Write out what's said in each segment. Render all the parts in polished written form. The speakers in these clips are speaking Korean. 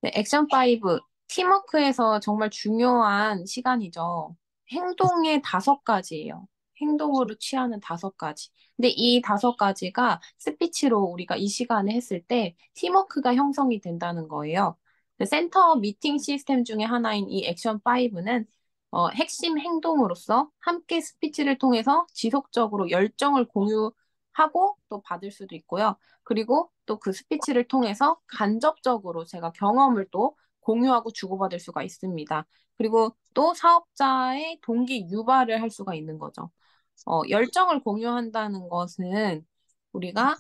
네, 액션 5. 팀워크에서 정말 중요한 시간이죠. 행동의 5가지예요. 행동으로 취하는 5가지. 근데 이 5가지가 스피치로 우리가 이 시간에 했을 때 팀워크가 형성이 된다는 거예요. 센터 미팅 시스템 중에 하나인 이 액션 5는 핵심 행동으로서 함께 스피치를 통해서 지속적으로 열정을 공유하고 또 받을 수도 있고요. 그리고 또 그 스피치를 통해서 간접적으로 제가 경험을 또 공유하고 주고받을 수가 있습니다. 그리고 또 사업자의 동기 유발을 할 수가 있는 거죠. 열정을 공유한다는 것은 우리가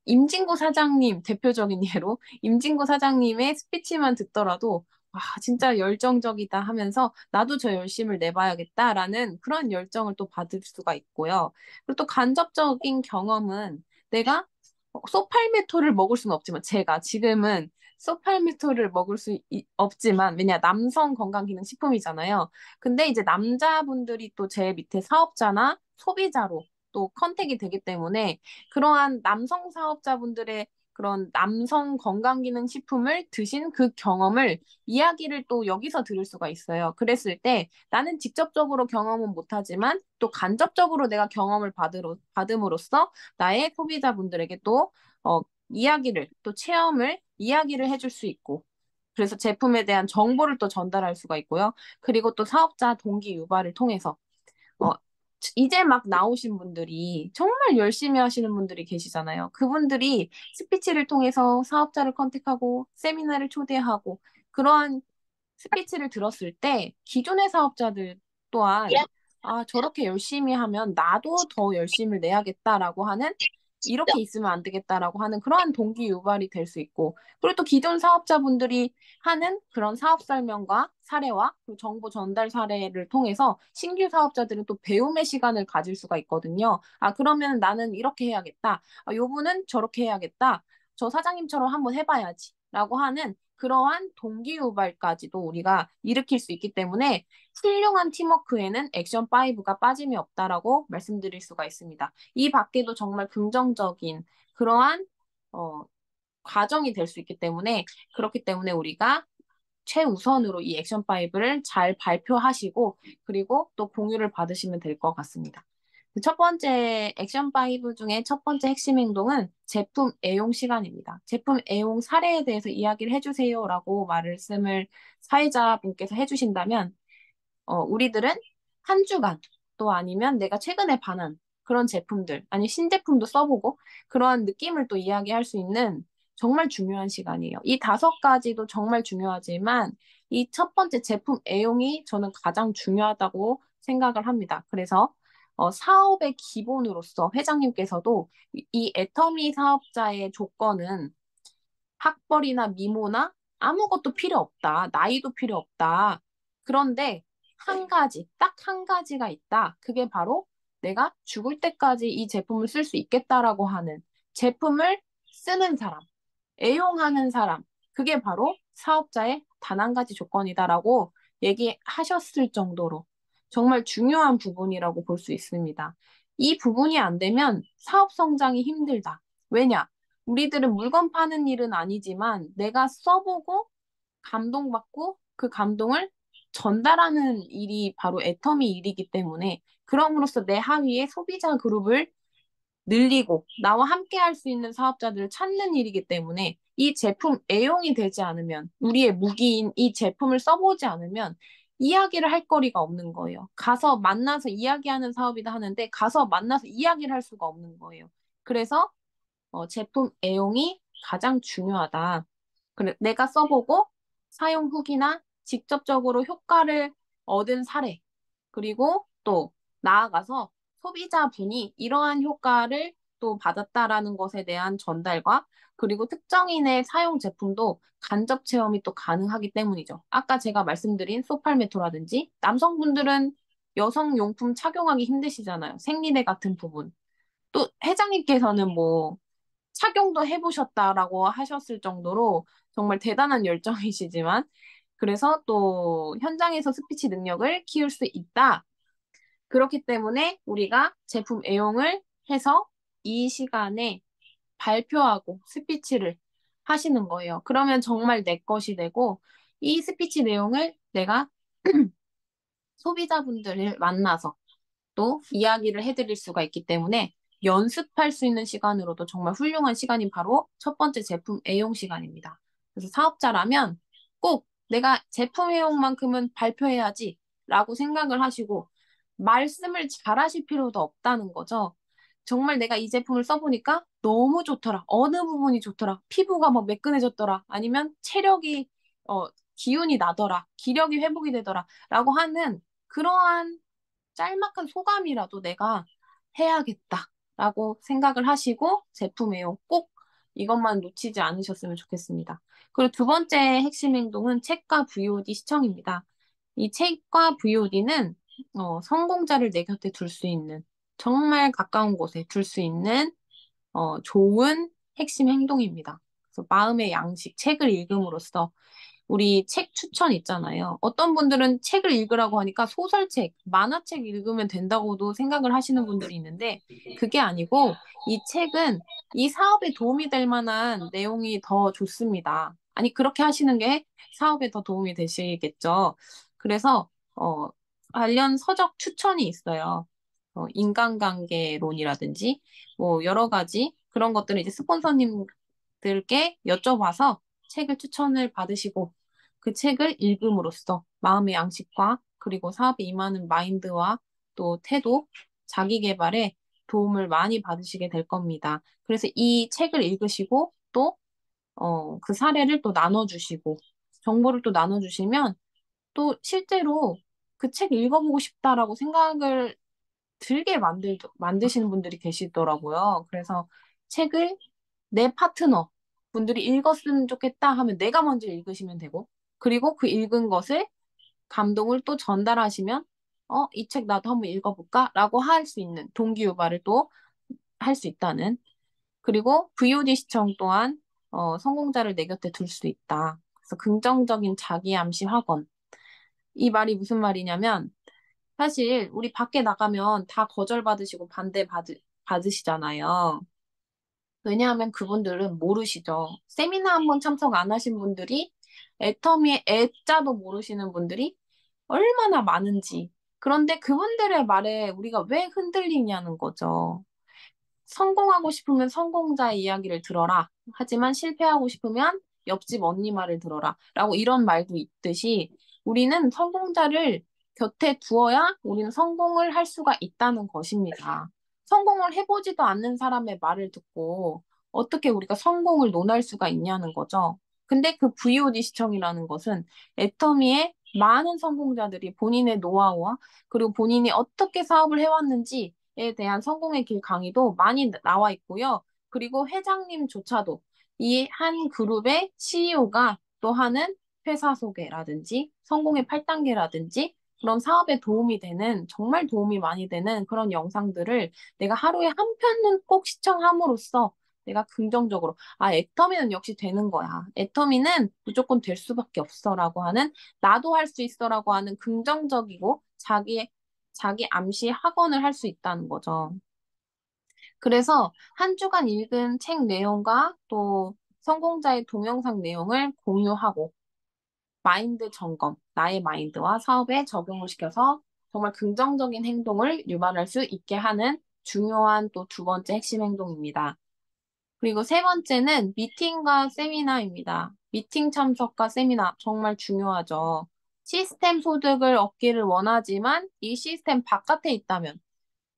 임진구 사장님 대표적인 예로 임진구 사장님의 스피치만 듣더라도 와, 진짜 열정적이다 하면서 나도 저 열심을 내봐야겠다라는 그런 열정을 또 받을 수가 있고요. 그리고 또 간접적인 경험은 내가 소팔메토를 먹을 수는 없지만 제가 지금은 소팔메토를 먹을 수 없지만 왜냐 남성 건강기능식품이잖아요. 근데 이제 남자분들이 또 제 밑에 사업자나 소비자로 또 컨택이 되기 때문에 그러한 남성 사업자분들의 그런 남성 건강기능식품을 드신 그 경험을 이야기를 또 여기서 들을 수가 있어요. 그랬을 때 나는 직접적으로 경험은 못하지만 또 간접적으로 내가 경험을 받음으로써 나의 소비자분들에게 또 이야기를 또 체험을 이야기를 해줄 수 있고 그래서 제품에 대한 정보를 또 전달할 수가 있고요. 그리고 또 사업자 동기 유발을 통해서 어, 이제 막 나오신 분들이 정말 열심히 하시는 분들이 계시잖아요. 그분들이 스피치를 통해서 사업자를 컨택하고 세미나를 초대하고 그러한 스피치를 들었을 때 기존의 사업자들 또한 아, 저렇게 열심히 하면 나도 더 열심을 내야겠다라고 하는 이렇게 있으면 안 되겠다라고 하는 그러한 동기 유발이 될 수 있고 그리고 또 기존 사업자분들이 하는 그런 사업 설명과 사례와 그 정보 전달 사례를 통해서 신규 사업자들은 또 배움의 시간을 가질 수가 있거든요. 아, 그러면 나는 이렇게 해야겠다. 아, 요분은 저렇게 해야겠다. 저 사장님처럼 한번 해봐야지. 라고 하는 그러한 동기유발까지도 우리가 일으킬 수 있기 때문에 훌륭한 팀워크에는 액션 5가 빠짐이 없다라고 말씀드릴 수가 있습니다. 이 밖에도 정말 긍정적인 그러한 어, 과정이 될 수 있기 때문에 그렇기 때문에 우리가 최우선으로 이 액션 5를 잘 발표하시고 그리고 또 공유를 받으시면 될 것 같습니다. 첫 번째 액션 5 중에 첫 번째 핵심 행동은 제품 애용 시간입니다. 제품 애용 사례에 대해서 이야기를 해주세요라고 말씀을 사회자분께서 해주신다면 우리들은 한 주간 또 아니면 내가 최근에 반한 그런 제품들 아니 신제품도 써보고 그런 느낌을 또 이야기할 수 있는 정말 중요한 시간이에요. 이 5가지도 정말 중요하지만 이 첫 번째 제품 애용이 저는 가장 중요하다고 생각을 합니다. 그래서 사업의 기본으로서 회장님께서도 이 애터미 사업자의 조건은 학벌이나 미모나 아무것도 필요 없다. 나이도 필요 없다. 그런데 한 가지, 딱 한 가지가 있다. 그게 바로 내가 죽을 때까지 이 제품을 쓸 수 있겠다라고 하는 제품을 쓰는 사람, 애용하는 사람. 그게 바로 사업자의 단 한 가지 조건이다라고 얘기하셨을 정도로 정말 중요한 부분이라고 볼 수 있습니다. 이 부분이 안 되면 사업 성장이 힘들다. 왜냐? 우리들은 물건 파는 일은 아니지만 내가 써보고 감동받고 그 감동을 전달하는 일이 바로 애터미 일이기 때문에 그럼으로써 내 하위의 소비자 그룹을 늘리고 나와 함께 할 수 있는 사업자들을 찾는 일이기 때문에 이 제품 애용이 되지 않으면 우리의 무기인 이 제품을 써보지 않으면 이야기를 할 거리가 없는 거예요. 가서 만나서 이야기하는 사업이다 하는데 가서 만나서 이야기를 할 수가 없는 거예요. 그래서 제품 애용이 가장 중요하다. 그래, 내가 써보고 사용 후기나 직접적으로 효과를 얻은 사례, 그리고 또 나아가서 소비자분이 이러한 효과를 또 받았다라는 것에 대한 전달과 그리고 특정인의 사용 제품도 간접 체험이 또 가능하기 때문이죠. 아까 제가 말씀드린 소팔메토라든지 남성분들은 여성용품 착용하기 힘드시잖아요. 생리대 같은 부분. 또 회장님께서는 뭐 착용도 해보셨다라고 하셨을 정도로 정말 대단한 열정이시지만 그래서 또 현장에서 스피치 능력을 키울 수 있다. 그렇기 때문에 우리가 제품 애용을 해서 이 시간에 발표하고 스피치를 하시는 거예요. 그러면 정말 내 것이 되고, 이 스피치 내용을 내가 소비자분들을 만나서 또 이야기를 해드릴 수가 있기 때문에 연습할 수 있는 시간으로도 정말 훌륭한 시간이 바로 첫 번째 제품 애용 시간입니다. 그래서 사업자라면 꼭 내가 제품 애용만큼은 발표해야지 라고 생각을 하시고 말씀을 잘하실 필요도 없다는 거죠. 정말 내가 이 제품을 써보니까 너무 좋더라. 어느 부분이 좋더라. 피부가 막 매끈해졌더라. 아니면 체력이, 어, 기운이 나더라. 기력이 회복이 되더라. 라고 하는 그러한 짤막한 소감이라도 내가 해야겠다라고 생각을 하시고 제품 애용 꼭 이것만 놓치지 않으셨으면 좋겠습니다. 그리고 두 번째 핵심 행동은 책과 VOD 시청입니다. 이 책과 VOD는 성공자를 내 곁에 둘 수 있는 정말 가까운 곳에 둘 수 있는 좋은 핵심 행동입니다. 그래서 마음의 양식, 책을 읽음으로써 우리 책 추천 있잖아요. 어떤 분들은 책을 읽으라고 하니까 소설책, 만화책 읽으면 된다고도 생각을 하시는 분들이 있는데 그게 아니고 이 책은 이 사업에 도움이 될 만한 내용이 더 좋습니다. 아니, 그렇게 하시는 게 사업에 더 도움이 되시겠죠. 그래서, 관련 서적 추천이 있어요. 인간관계론이라든지 뭐 여러 가지 그런 것들을 이제 스폰서님들께 여쭤봐서 책을 추천을 받으시고 그 책을 읽음으로써 마음의 양식과 그리고 사업에 임하는 마인드와 또 태도, 자기 개발에 도움을 많이 받으시게 될 겁니다. 그래서 이 책을 읽으시고 또, 그 사례를 또 나눠주시고 정보를 또 나눠주시면 또 실제로 그 책 읽어보고 싶다라고 생각을 들게 만드시는 분들이 계시더라고요. 그래서 책을 내 파트너 분들이 읽었으면 좋겠다 하면 내가 먼저 읽으시면 되고, 그리고 그 읽은 것을 감동을 또 전달하시면, 이 책 나도 한번 읽어볼까? 라고 할 수 있는 동기유발을 또 할 수 있다는. 그리고 VOD 시청 또한, 성공자를 내 곁에 둘 수 있다. 그래서 긍정적인 자기 암시 학원. 이 말이 무슨 말이냐면, 사실 우리 밖에 나가면 다 거절받으시고 받으시잖아요. 왜냐하면 그분들은 모르시죠. 세미나 한번 참석 안 하신 분들이 애터미의 애자도 모르시는 분들이 얼마나 많은지. 그런데 그분들의 말에 우리가 왜 흔들리냐는 거죠. 성공하고 싶으면 성공자의 이야기를 들어라. 하지만 실패하고 싶으면 옆집 언니 말을 들어라. 라고 이런 말도 있듯이 우리는 성공자를 곁에 두어야 우리는 성공을 할 수가 있다는 것입니다. 성공을 해보지도 않는 사람의 말을 듣고 어떻게 우리가 성공을 논할 수가 있냐는 거죠. 근데 그 VOD 시청이라는 것은 애터미의 많은 성공자들이 본인의 노하우와 그리고 본인이 어떻게 사업을 해왔는지 에 대한 성공의 길 강의도 많이 나와 있고요. 그리고 회장님조차도 이 한 그룹의 CEO가 또 하는 회사 소개라든지 성공의 8단계라든지 그런 사업에 도움이 되는 정말 도움이 많이 되는 그런 영상들을 내가 하루에 한 편은 꼭 시청함으로써 내가 긍정적으로 애터미는 역시 되는 거야. 애터미는 무조건 될 수밖에 없어라고 하는 나도 할 수 있어라고 하는 긍정적이고 자기 암시 학원을 할 수 있다는 거죠. 그래서 한 주간 읽은 책 내용과 또 성공자의 동영상 내용을 공유하고 마인드 점검, 나의 마인드와 사업에 적용을 시켜서 정말 긍정적인 행동을 유발할 수 있게 하는 중요한 또 두 번째 핵심 행동입니다. 그리고 세 번째는 미팅과 세미나입니다. 미팅 참석과 세미나 정말 중요하죠. 시스템 소득을 얻기를 원하지만 이 시스템 바깥에 있다면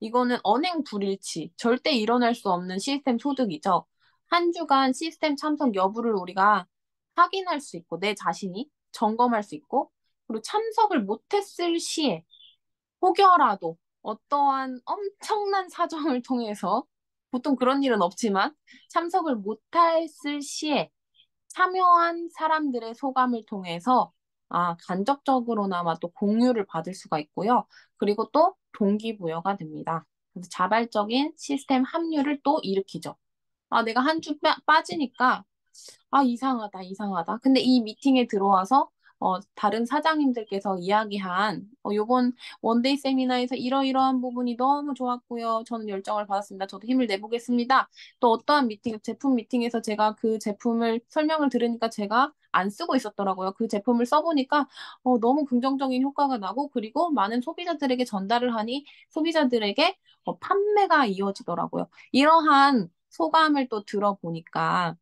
이거는 언행 불일치, 절대 일어날 수 없는 시스템 소득이죠. 한 주간 시스템 참석 여부를 우리가 확인할 수 있고, 내 자신이 점검할 수 있고, 그리고 참석을 못했을 시에 혹여라도 어떠한 엄청난 사정을 통해서, 보통 그런 일은 없지만, 참석을 못했을 시에 참여한 사람들의 소감을 통해서 간접적으로나마 또 공유를 받을 수가 있고요. 그리고 또 동기부여가 됩니다. 그래서 자발적인 시스템 합류를 또 일으키죠. 내가 한 주 빠지니까 이상하다, 이상하다. 근데 이 미팅에 들어와서 다른 사장님들께서 이야기한 요번 원데이 세미나에서 이러이러한 부분이 너무 좋았고요. 저는 열정을 받았습니다. 저도 힘을 내보겠습니다. 또 어떠한 미팅, 제품 미팅에서 제가 그 제품을 설명을 들으니까 제가 안 쓰고 있었더라고요. 그 제품을 써보니까 너무 긍정적인 효과가 나고 그리고 많은 소비자들에게 전달을 하니 소비자들에게 판매가 이어지더라고요. 이러한 소감을 또 들어보니까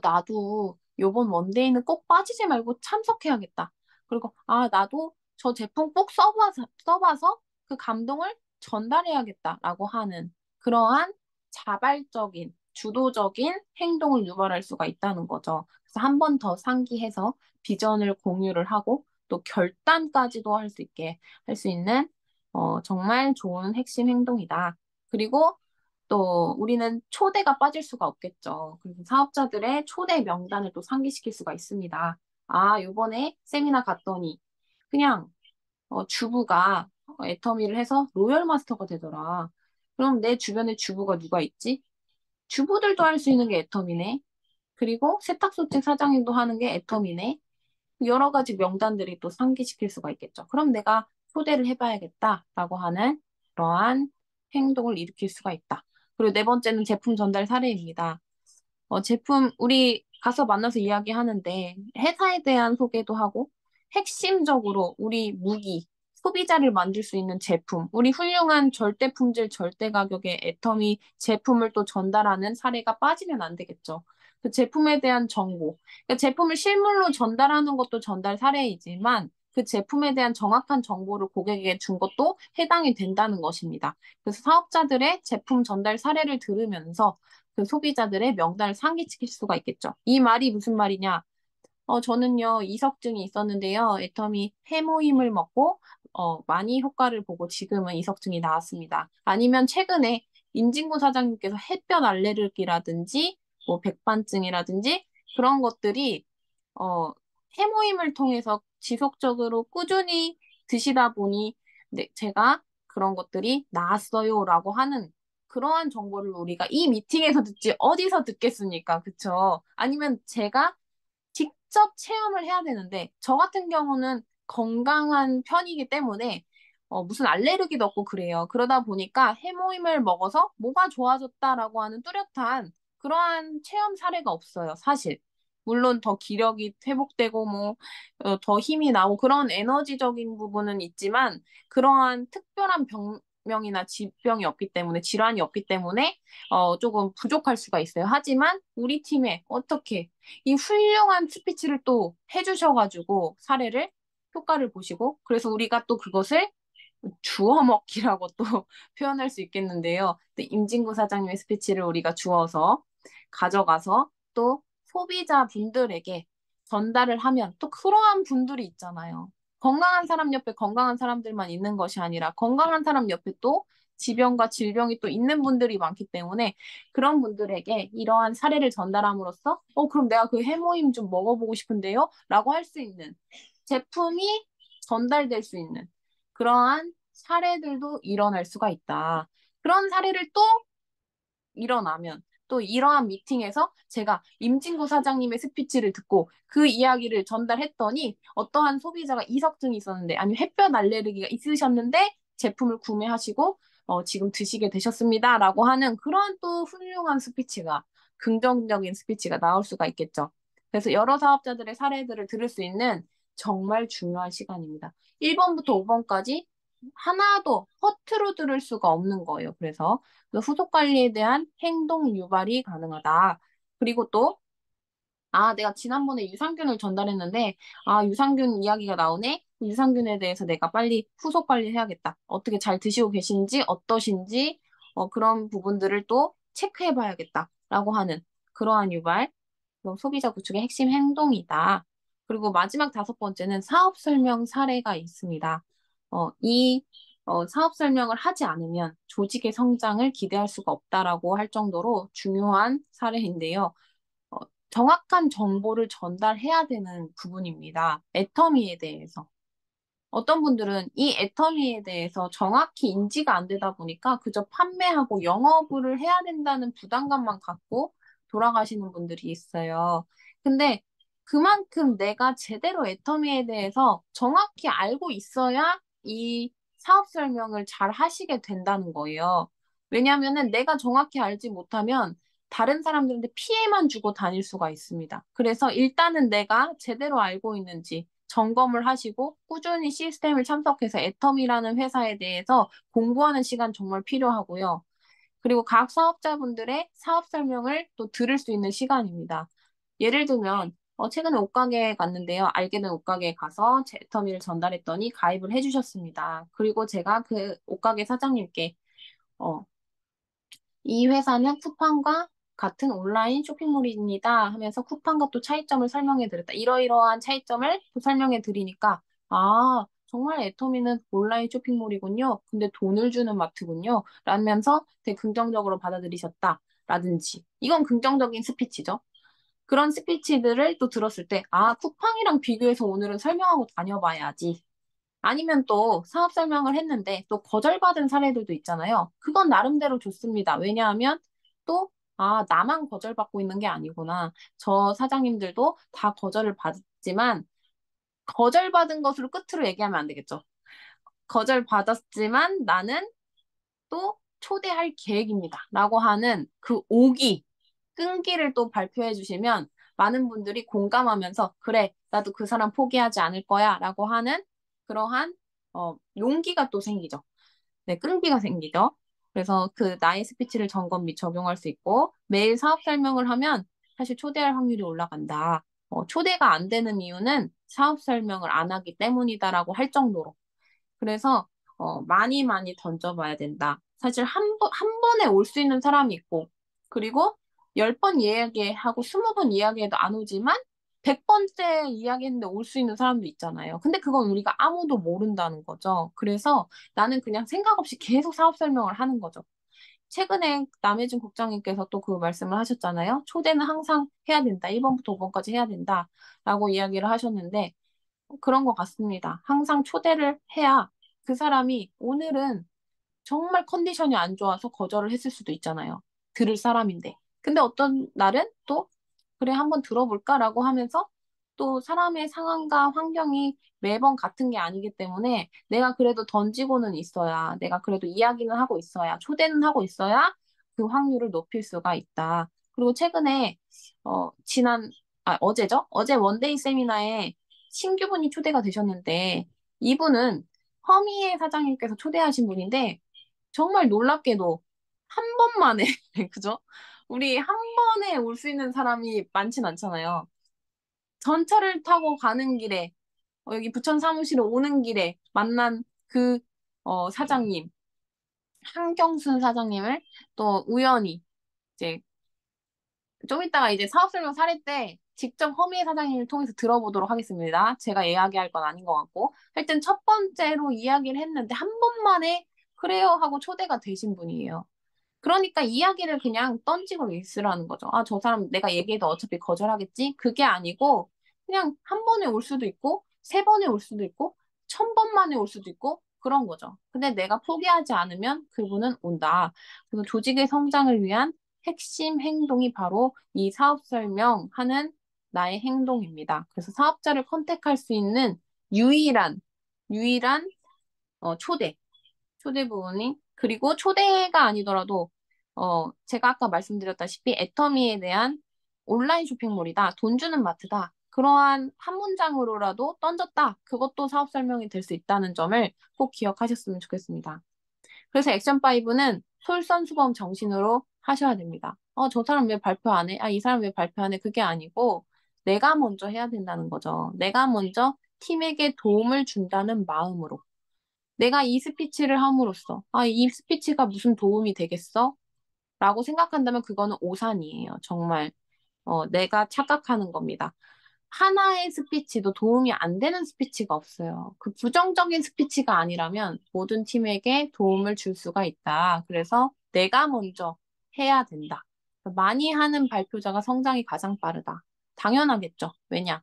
나도 요번 원데이는 꼭 빠지지 말고 참석해야겠다. 그리고, 나도 저 제품 꼭 써봐서 그 감동을 전달해야겠다라고 하는 그러한 자발적인, 주도적인 행동을 유발할 수가 있다는 거죠. 그래서 한 번 더 상기해서 비전을 공유를 하고 또 결단까지도 할 수 있게 할 수 있는 정말 좋은 핵심 행동이다. 그리고 또 우리는 초대가 빠질 수가 없겠죠. 그래서 사업자들의 초대 명단을 또 상기시킬 수가 있습니다. 요번에 세미나 갔더니 그냥 주부가 애터미를 해서 로열 마스터가 되더라. 그럼 내 주변에 주부가 누가 있지? 주부들도 할 수 있는 게 애터미네. 그리고 세탁소집 사장님도 하는 게 애터미네. 여러 가지 명단들이 또 상기시킬 수가 있겠죠. 그럼 내가 초대를 해봐야겠다라고 하는 그러한 행동을 일으킬 수가 있다. 그리고 네 번째는 제품 전달 사례입니다. 우리 가서 만나서 이야기하는데 회사에 대한 소개도 하고 핵심적으로 우리 무기, 소비자를 만들 수 있는 제품, 우리 훌륭한 절대 품질, 절대 가격의 애터미 제품을 또 전달하는 사례가 빠지면 안 되겠죠. 그 제품에 대한 정보, 그러니까 제품을 실물로 전달하는 것도 전달 사례이지만 그 제품에 대한 정확한 정보를 고객에게 준 것도 해당이 된다는 것입니다. 그래서 사업자들의 제품 전달 사례를 들으면서 그 소비자들의 명단을 상기시킬 수가 있겠죠. 이 말이 무슨 말이냐? 저는요, 이석증이 있었는데요. 애터미 해모임을 먹고, 많이 효과를 보고 지금은 이석증이 나왔습니다. 아니면 최근에 임진구 사장님께서 햇볕 알레르기라든지, 뭐 백반증이라든지 그런 것들이, 어, 해모임을 통해서 지속적으로 꾸준히 드시다 보니, 네, 제가 그런 것들이 나았어요라고 하는 그러한 정보를 우리가 이 미팅에서 듣지 어디서 듣겠습니까? 그쵸? 아니면 제가 직접 체험을 해야 되는데, 저 같은 경우는 건강한 편이기 때문에, 무슨 알레르기도 없고 그래요. 그러다 보니까 해모임을 먹어서 뭐가 좋아졌다라고 하는 뚜렷한 그러한 체험 사례가 없어요, 사실. 물론 더 기력이 회복되고 더 힘이 나고 그런 에너지적인 부분은 있지만, 그러한 특별한 병명이나 질병이 없기 때문에, 질환이 없기 때문에, 조금 부족할 수가 있어요. 하지만 우리 팀에 어떻게 이 훌륭한 스피치를 또 해주셔가지고 사례를 효과를 보시고 그래서 우리가 또 그것을 주워 먹기라고 또 표현할 수 있겠는데요. 또 임진구 사장님의 스피치를 우리가 주워서 가져가서 또 소비자분들에게 전달을 하면 또 그러한 분들이 있잖아요. 건강한 사람 옆에 건강한 사람들만 있는 것이 아니라 건강한 사람 옆에 또 지병과 질병이 또 있는 분들이 많기 때문에 그런 분들에게 이러한 사례를 전달함으로써 그럼 내가 그 해모임 좀 먹어보고 싶은데요? 라고 할 수 있는 제품이 전달될 수 있는 그러한 사례들도 일어날 수가 있다. 그런 사례를 또 일어나면 또 이러한 미팅에서 제가 임진구 사장님의 스피치를 듣고 그 이야기를 전달했더니 어떠한 소비자가 이석증이 있었는데 아니면 햇볕 알레르기가 있으셨는데 제품을 구매하시고 지금 드시게 되셨습니다라고 하는 그런 또 훌륭한 스피치가 긍정적인 스피치가 나올 수가 있겠죠. 그래서 여러 사업자들의 사례들을 들을 수 있는 정말 중요한 시간입니다. 1번부터 5번까지 하나도 허투루 들을 수가 없는 거예요. 그래서 후속 관리에 대한 행동 유발이 가능하다. 그리고 또, 내가 지난번에 유산균을 전달했는데, 유산균 이야기가 나오네? 유산균에 대해서 내가 빨리 후속 관리해야겠다. 어떻게 잘 드시고 계신지, 어떠신지, 그런 부분들을 또 체크해 봐야겠다. 라고 하는 그러한 유발, 소비자 구축의 핵심 행동이다. 그리고 마지막 다섯 번째는 사업 설명 사례가 있습니다. 이 사업 설명을 하지 않으면 조직의 성장을 기대할 수가 없다라고 할 정도로 중요한 사례인데요. 어, 정확한 정보를 전달해야 되는 부분입니다. 애터미에 대해서. 어떤 분들은 이 애터미에 대해서 정확히 인지가 안 되다 보니까 그저 판매하고 영업을 해야 된다는 부담감만 갖고 돌아가시는 분들이 있어요. 근데 그만큼 내가 제대로 애터미에 대해서 정확히 알고 있어야 이 사업 설명을 잘 하시게 된다는 거예요. 왜냐하면은 내가 정확히 알지 못하면 다른 사람들한테 피해만 주고 다닐 수가 있습니다. 그래서 일단은 내가 제대로 알고 있는지 점검을 하시고 꾸준히 시스템을 참석해서 애터미라는 회사에 대해서 공부하는 시간 정말 필요하고요. 그리고 각 사업자분들의 사업 설명을 또 들을 수 있는 시간입니다. 예를 들면, 최근에 옷가게에 갔는데요. 알게 된 옷가게에 가서 제 애터미를 전달했더니 가입을 해주셨습니다. 그리고 제가 그 옷가게 사장님께, 어, 이 회사는 쿠팡과 같은 온라인 쇼핑몰입니다 하면서 쿠팡과 또 차이점을 설명해 드렸다. 이러이러한 차이점을 또 설명해 드리니까, 아, 정말 애터미는 온라인 쇼핑몰이군요. 근데 돈을 주는 마트군요. 라면서 되게 긍정적으로 받아들이셨다. 라든지. 이건 긍정적인 스피치죠. 그런 스피치들을 또 들었을 때, 아, 쿠팡이랑 비교해서 오늘은 설명하고 다녀봐야지. 아니면 또 사업 설명을 했는데 또 거절받은 사례들도 있잖아요. 그건 나름대로 좋습니다. 왜냐하면 또, 아, 나만 거절받고 있는 게 아니구나. 저 사장님들도 다 거절을 받지만 거절받은 것으로 끝으로 얘기하면 안 되겠죠. 거절받았지만 나는 또 초대할 계획입니다. 라고 하는 그 오기, 끈기를 또 발표해 주시면 많은 분들이 공감하면서 그래, 나도 그 사람 포기하지 않을 거야. 라고 하는 그러한 용기가 또 생기죠. 네, 끈기가 생기죠. 그래서 그 나의 스피치를 점검 및 적용할 수 있고 매일 사업 설명을 하면 사실 초대할 확률이 올라간다. 초대가 안 되는 이유는 사업 설명을 안 하기 때문이다라고 할 정도로. 그래서 많이 많이 던져봐야 된다. 사실 한 번에 올 수 있는 사람이 있고, 그리고 10번 이야기하고 20번 이야기해도 안 오지만 100번째 이야기했는데 올 수 있는 사람도 있잖아요. 근데 그건 우리가 아무도 모른다는 거죠. 그래서 나는 그냥 생각 없이 계속 사업 설명을 하는 거죠. 최근에 남혜진 국장님께서 또 그 말씀을 하셨잖아요. 초대는 항상 해야 된다. 1번부터 5번까지 해야 된다. 라고 이야기를 하셨는데, 그런 것 같습니다. 항상 초대를 해야 그 사람이 오늘은 정말 컨디션이 안 좋아서 거절을 했을 수도 있잖아요. 들을 사람인데. 근데 어떤 날은 또, 그래, 한번 들어볼까라고 하면서 또 사람의 상황과 환경이 매번 같은 게 아니기 때문에 내가 그래도 던지고는 있어야, 내가 그래도 이야기는 하고 있어야, 초대는 하고 있어야 그 확률을 높일 수가 있다. 그리고 최근에, 어제죠? 어제 원데이 세미나에 신규분이 초대가 되셨는데 이분은 허미의 사장님께서 초대하신 분인데 정말 놀랍게도 한 번만에, 그죠? 우리 한 번에 올 수 있는 사람이 많진 않잖아요. 전철을 타고 가는 길에, 여기 부천 사무실에 오는 길에 만난 그, 사장님, 한경순 사장님을 또 우연히 이제 좀 이따가 이제 사업 설명 사례 때 직접 허미애 사장님을 통해서 들어보도록 하겠습니다. 제가 이야기할 건 아닌 것 같고. 하여튼 첫 번째로 이야기를 했는데 한 번만에 그래요 하고 초대가 되신 분이에요. 그러니까 이야기를 그냥 던지고 있으라는 거죠. 아, 저 사람 내가 얘기해도 어차피 거절하겠지? 그게 아니고 그냥 한 번에 올 수도 있고 세 번에 올 수도 있고 1000번 만에 올 수도 있고 그런 거죠. 근데 내가 포기하지 않으면 그분은 온다. 그래서 조직의 성장을 위한 핵심 행동이 바로 이 사업 설명하는 나의 행동입니다. 그래서 사업자를 컨택할 수 있는 유일한 초대. 초대 부분이 그리고 초대가 아니더라도 제가 아까 말씀드렸다시피 애터미에 대한 온라인 쇼핑몰이다. 돈 주는 마트다. 그러한 한 문장으로라도 던졌다. 그것도 사업 설명이 될 수 있다는 점을 꼭 기억하셨으면 좋겠습니다. 그래서 액션 5는 솔선수범 정신으로 하셔야 됩니다. 저 사람 왜 발표 안 해? 아, 이 사람 왜 발표 안 해? 그게 아니고 내가 먼저 해야 된다는 거죠. 내가 먼저 팀에게 도움을 준다는 마음으로. 내가 이 스피치를 함으로써, 아, 이 스피치가 무슨 도움이 되겠어? 라고 생각한다면 그거는 오산이에요. 정말, 내가 착각하는 겁니다. 하나의 스피치도 도움이 안 되는 스피치가 없어요. 그 부정적인 스피치가 아니라면 모든 팀에게 도움을 줄 수가 있다. 그래서 내가 먼저 해야 된다. 많이 하는 발표자가 성장이 가장 빠르다. 당연하겠죠. 왜냐?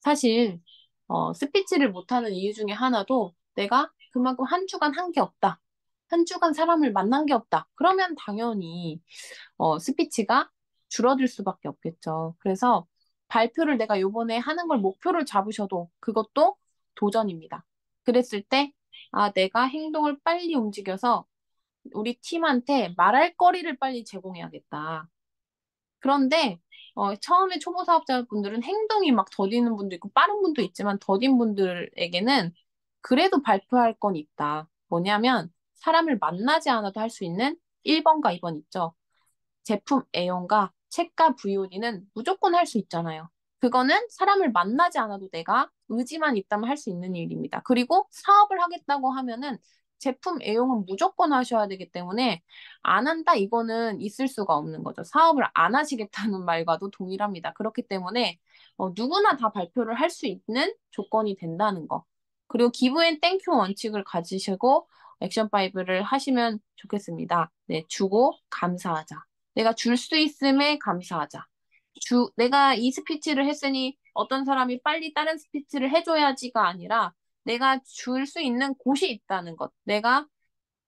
사실 스피치를 못하는 이유 중에 하나도 내가 그만큼 한 주간 한 게 없다. 한 주간 사람을 만난 게 없다. 그러면 당연히 스피치가 줄어들 수밖에 없겠죠. 그래서 발표를 내가 요번에 하는 걸 목표를 잡으셔도 그것도 도전입니다. 그랬을 때, 아, 내가 행동을 빨리 움직여서 우리 팀한테 말할 거리를 빨리 제공해야겠다. 그런데 처음에 초보 사업자분들은 행동이 막 더디는 분도 있고 빠른 분도 있지만 더딘 분들에게는 그래도 발표할 건 있다. 뭐냐면 사람을 만나지 않아도 할 수 있는 1번과 2번 있죠. 제품 애용과 책과 VOD는 무조건 할 수 있잖아요. 그거는 사람을 만나지 않아도 내가 의지만 있다면 할 수 있는 일입니다. 그리고 사업을 하겠다고 하면은 제품 애용은 무조건 하셔야 되기 때문에 안 한다 이거는 있을 수가 없는 거죠. 사업을 안 하시겠다는 말과도 동일합니다. 그렇기 때문에 누구나 다 발표를 할 수 있는 조건이 된다는 거. 그리고 기브 앤 땡큐 원칙을 가지시고 액션 5를 하시면 좋겠습니다. 네, 주고 감사하자. 내가 줄 수 있음에 감사하자. 내가 이 스피치를 했으니 어떤 사람이 빨리 다른 스피치를 해줘야지가 아니라 내가 줄 수 있는 곳이 있다는 것, 내가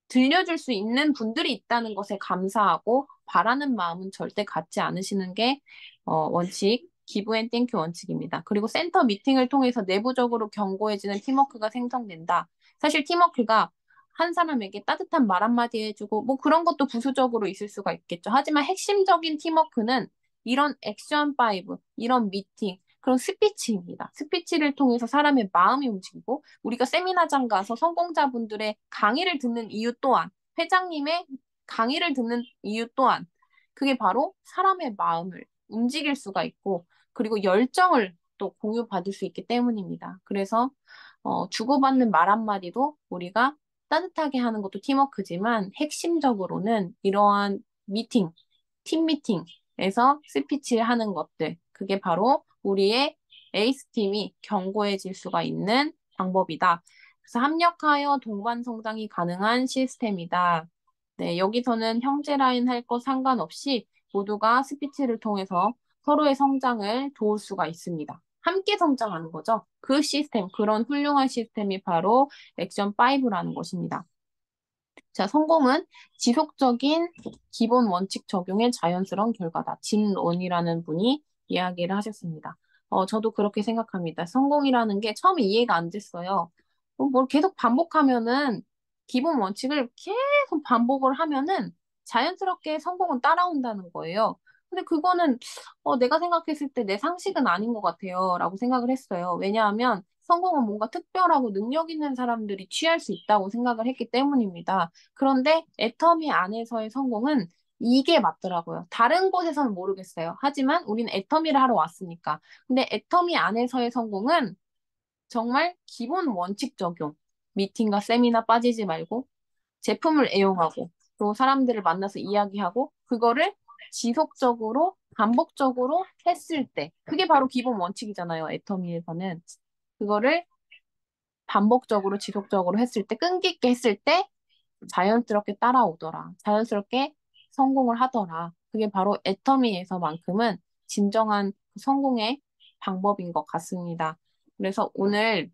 들려줄 수 있는 분들이 있다는 것에 감사하고 바라는 마음은 절대 갖지 않으시는 게 원칙, 기브 앤 땡큐 원칙입니다. 그리고 센터 미팅을 통해서 내부적으로 견고해지는 팀워크가 생성된다. 사실 팀워크가 한 사람에게 따뜻한 말 한마디 해주고 뭐 그런 것도 부수적으로 있을 수가 있겠죠. 하지만 핵심적인 팀워크는 이런 액션 5, 이런 미팅, 그런 스피치입니다. 스피치를 통해서 사람의 마음이 움직이고 우리가 세미나장 가서 성공자분들의 강의를 듣는 이유 또한 회장님의 강의를 듣는 이유 또한 그게 바로 사람의 마음을 움직일 수가 있고 그리고 열정을 또 공유받을 수 있기 때문입니다. 그래서 주고받는 말 한마디도 우리가 따뜻하게 하는 것도 팀워크지만 핵심적으로는 이러한 미팅, 팀 미팅에서 스피치를 하는 것들 그게 바로 우리의 에이스 팀이 견고해질 수가 있는 방법이다. 그래서 합력하여 동반 성장이 가능한 시스템이다. 네, 여기서는 형제 라인 할 거 상관없이 모두가 스피치를 통해서 서로의 성장을 도울 수가 있습니다. 함께 성장하는 거죠. 그 시스템, 그런 훌륭한 시스템이 바로 액션 5라는 것입니다. 자, 성공은 지속적인 기본 원칙 적용의 자연스러운 결과다. 진론이라는 분이 이야기를 하셨습니다. 저도 그렇게 생각합니다. 성공이라는 게 처음에 이해가 안 됐어요. 뭘 계속 반복하면은 기본 원칙을 계속 반복을 하면은 자연스럽게 성공은 따라온다는 거예요. 근데 그거는 내가 생각했을 때 내 상식은 아닌 것 같아요. 라고 생각을 했어요. 왜냐하면 성공은 뭔가 특별하고 능력 있는 사람들이 취할 수 있다고 생각을 했기 때문입니다. 그런데 애터미 안에서의 성공은 이게 맞더라고요. 다른 곳에서는 모르겠어요. 하지만 우리는 애터미를 하러 왔으니까. 근데 애터미 안에서의 성공은 정말 기본 원칙 적용. 미팅과 세미나 빠지지 말고 제품을 애용하고 또 사람들을 만나서 이야기하고 그거를 지속적으로 반복적으로 했을 때 그게 바로 기본 원칙이잖아요. 애터미에서는 그거를 반복적으로 지속적으로 했을 때 끈기 있게 했을 때 자연스럽게 따라오더라. 자연스럽게 성공을 하더라. 그게 바로 애터미에서만큼은 진정한 성공의 방법인 것 같습니다. 그래서 오늘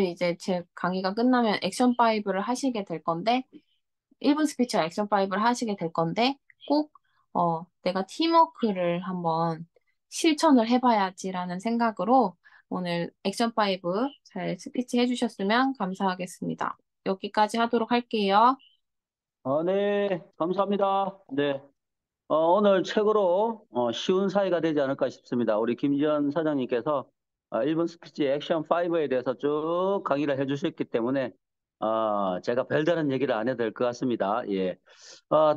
이제 제 강의가 끝나면 액션 5를 하시게 될 건데 1분 스피치와 액션 5를 하시게 될 건데 꼭 내가 팀워크를 한번 실천을 해봐야지라는 생각으로 오늘 액션 5 잘 스피치 해주셨으면 감사하겠습니다. 여기까지 하도록 할게요. 네, 감사합니다. 네, 오늘 책으로 쉬운 사이가 되지 않을까 싶습니다. 우리 김지현 사장님께서 1분 스피치 액션 5에 대해서 쭉 강의를 해주셨기 때문에 제가 별다른 얘기를 안 해도 될 것 같습니다. 예.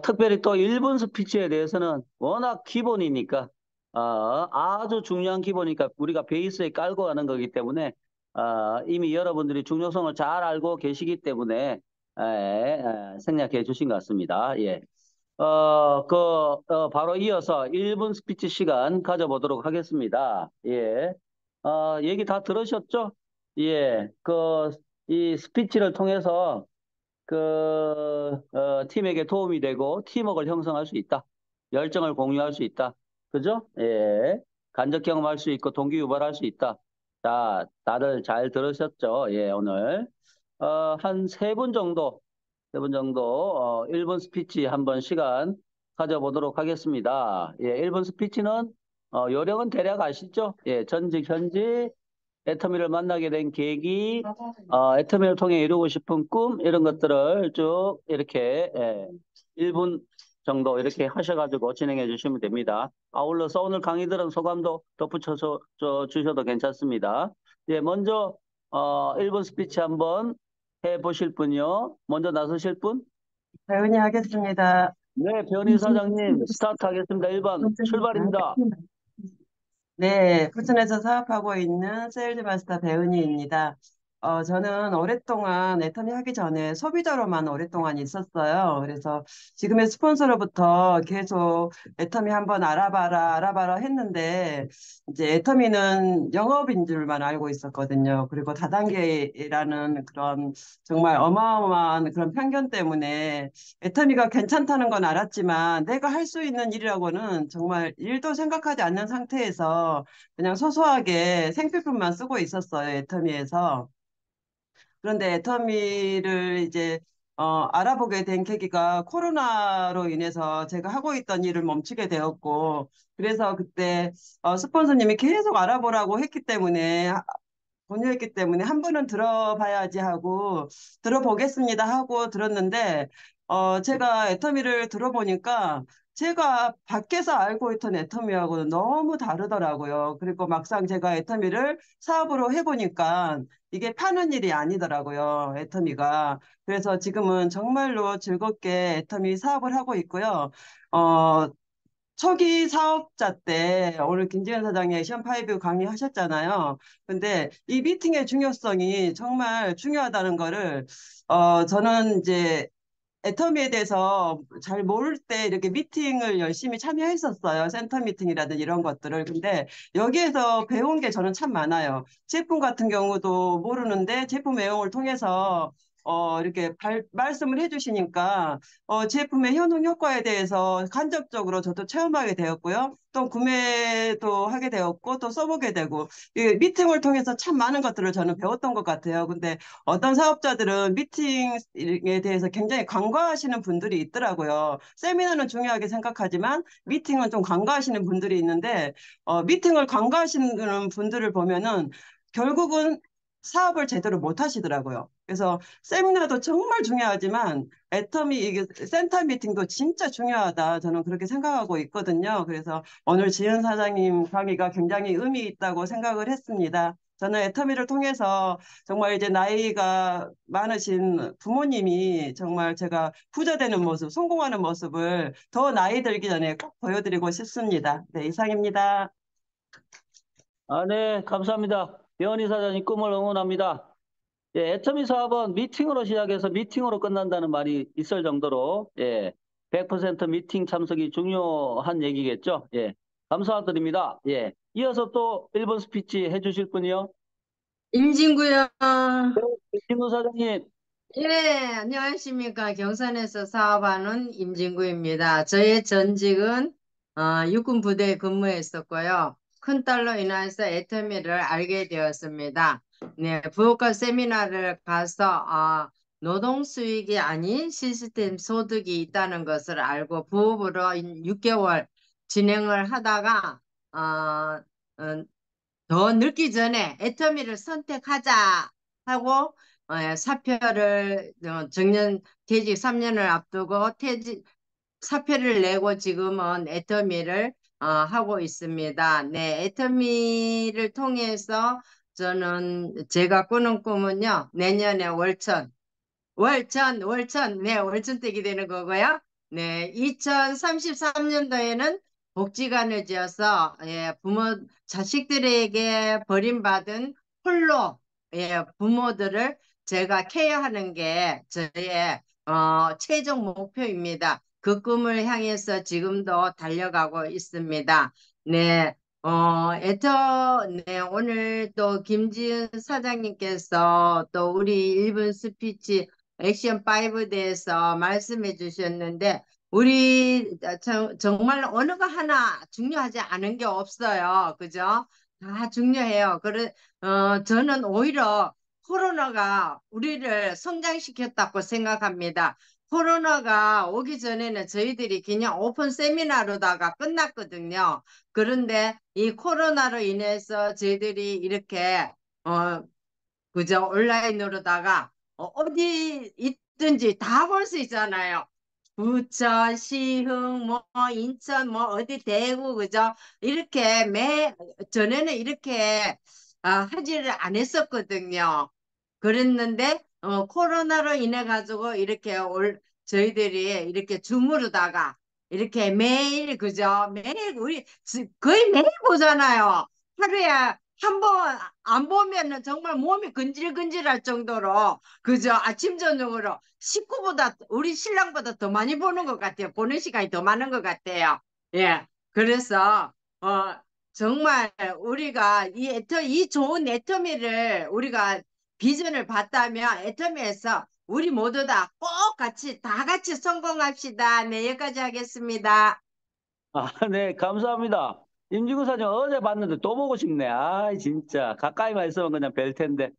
특별히 또 1분 스피치에 대해서는 워낙 기본이니까 아주 중요한 기본이니까 우리가 베이스에 깔고 가는 거기 때문에 이미 여러분들이 중요성을 잘 알고 계시기 때문에 생략해 주신 것 같습니다. 예. 바로 이어서 1분 스피치 시간 가져보도록 하겠습니다. 예. 얘기 다 들으셨죠? 예. 이 스피치를 통해서 팀에게 도움이 되고 팀워크를 형성할 수 있다. 열정을 공유할 수 있다. 그죠? 예. 간접 경험할 수 있고 동기 유발할 수 있다. 자, 다들 잘 들으셨죠? 예, 오늘. 한 세 분 정도, 1분 스피치 한번 시간 가져보도록 하겠습니다. 예, 1분 스피치는, 요령은 대략 아시죠? 예, 전직, 현직, 애터미를 만나게 된 계기, 애터미를 통해 이루고 싶은 꿈, 이런 것들을 쭉 이렇게, 1분 정도 이렇게 하셔가지고 진행해 주시면 됩니다. 아울러서 오늘 강의 들은 소감도 덧붙여서 주셔도 괜찮습니다. 예, 먼저, 1분 스피치 한번 해 보실 분이요. 먼저 나서실 분? 배은이 하겠습니다. 네, 변희 사장님, 스타트 하겠습니다. 1번 출발입니다. 네, 부천에서 사업하고 있는 세일즈 마스터 배은희입니다. 저는 오랫동안 애터미 하기 전에 소비자로만 오랫동안 있었어요. 그래서 지금의 스폰서로부터 계속 애터미 한번 알아봐라, 알아봐라 했는데, 이제 애터미는 영업인 줄만 알고 있었거든요. 그리고 다단계라는 그런 정말 어마어마한 그런 편견 때문에 애터미가 괜찮다는 건 알았지만 내가 할 수 있는 일이라고는 정말 일도 생각하지 않는 상태에서 그냥 소소하게 생필품만 쓰고 있었어요, 애터미에서. 그런데 애터미를 이제 알아보게 된 계기가 코로나로 인해서 제가 하고 있던 일을 멈추게 되었고, 그래서 그때 스폰서님이 계속 알아보라고 했기 때문에 권유했기 때문에 한 번은 들어봐야지 하고 들어보겠습니다 하고 들었는데 제가 애터미를 들어보니까 제가 밖에서 알고 있던 애터미하고는 너무 다르더라고요. 그리고 막상 제가 애터미를 사업으로 해보니까 이게 파는 일이 아니더라고요. 애터미가. 그래서 지금은 정말로 즐겁게 애터미 사업을 하고 있고요. 어, 초기 사업자 때 오늘 김지현 사장이 액션5 강의하셨잖아요. 근데 이 미팅의 중요성이 정말 중요하다는 거를 저는 이제 애터미에 대해서 잘 모를 때 이렇게 미팅을 열심히 참여했었어요. 센터 미팅이라든 이런 것들을. 근데 여기에서 배운 게 저는 참 많아요. 제품 같은 경우도 모르는데 제품 내용을 통해서 이렇게 말씀을 해주시니까 제품의 효능 효과에 대해서 간접적으로 저도 체험하게 되었고요. 또 구매도 하게 되었고 또 써보게 되고 이 미팅을 통해서 참 많은 것들을 저는 배웠던 것 같아요. 근데 어떤 사업자들은 미팅에 대해서 굉장히 간과하시는 분들이 있더라고요. 세미나는 중요하게 생각하지만 미팅은 좀 간과하시는 분들이 있는데 미팅을 간과하시는 분들을 보면은 결국은 사업을 제대로 못 하시더라고요. 그래서 세미나도 정말 중요하지만 애터미 이게 센터 미팅도 진짜 중요하다. 저는 그렇게 생각하고 있거든요. 그래서 오늘 지은 사장님 강의가 굉장히 의미 있다고 생각을 했습니다. 저는 애터미를 통해서 정말 이제 나이가 많으신 부모님이 정말 제가 부자 되는 모습, 성공하는 모습을 더 나이 들기 전에 꼭 보여드리고 싶습니다. 네, 이상입니다. 네, 감사합니다. 변희 사장님 꿈을 응원합니다. 예, 애터미 사업은 미팅으로 시작해서 미팅으로 끝난다는 말이 있을 정도로, 100% 미팅 참석이 중요한 얘기겠죠. 예, 감사드립니다. 예, 이어서 또 1번 스피치 해주실 분이요. 임진구요. 김진우 사장님. 예, 안녕하십니까. 경산에서 사업하는 임진구입니다. 저의 전직은 육군 부대에 근무했었고요. 큰딸로 인해서 애터미를 알게 되었습니다. 네, 부업과 세미나를 가서 노동 수익이 아닌 시스템 소득이 있다는 것을 알고 부업으로 6개월 진행을 하다가 어, 더 늙기 전에 애터미를 선택하자 하고 사표를 정년 퇴직 3년을 앞두고 퇴직 사표를 내고 지금은 애터미를 하고 있습니다. 네, 애터미를 통해서 저는 제가 꾸는 꿈은요, 내년에 네, 월천댁이 되는 거고요. 네, 2033년도에는 복지관을 지어서, 자식들에게 버림받은 홀로, 부모들을 제가 케어하는 게 저의, 최종 목표입니다. 그 꿈을 향해서 지금도 달려가고 있습니다. 네, 오늘 또 김지은 사장님께서 또 우리 일본 스피치 액션 5에 대해서 말씀해 주셨는데 우리 정말 어느 거 하나 중요하지 않은 게 없어요. 그죠? 다 중요해요. 저는 오히려 코로나가 우리를 성장시켰다고 생각합니다. 코로나가 오기 전에는 저희들이 그냥 오픈 세미나로다가 끝났거든요. 그런데 이 코로나로 인해서 저희들이 이렇게 어 그저 온라인으로다가 어디 있든지 다 볼 수 있잖아요. 부천, 시흥, 뭐 인천, 뭐 어디 대구 그죠? 이렇게 전에는 이렇게 하지를 안 했었거든요. 그랬는데 코로나로 인해 가지고 이렇게 저희들이 이렇게 줌으로다가 이렇게 매일 그죠? 매일 우리 거의 매일 보잖아요. 하루에 한 번 안 보면은 정말 몸이 근질근질할 정도로 그죠? 아침 저녁으로 식구보다 우리 신랑보다 더 많이 보는 것 같아요. 보는 시간이 더 많은 것 같아요. 예. 그래서 정말 우리가 이 좋은 애터미를 우리가 비전을 봤다면 애터미에서 우리 모두 다 꼭 다 같이 성공합시다. 네, 여기까지 하겠습니다. 아, 네, 감사합니다. 임지구 사장 어제 봤는데 또 보고 싶네. 아, 진짜 가까이만 있으면 그냥 뵐 텐데.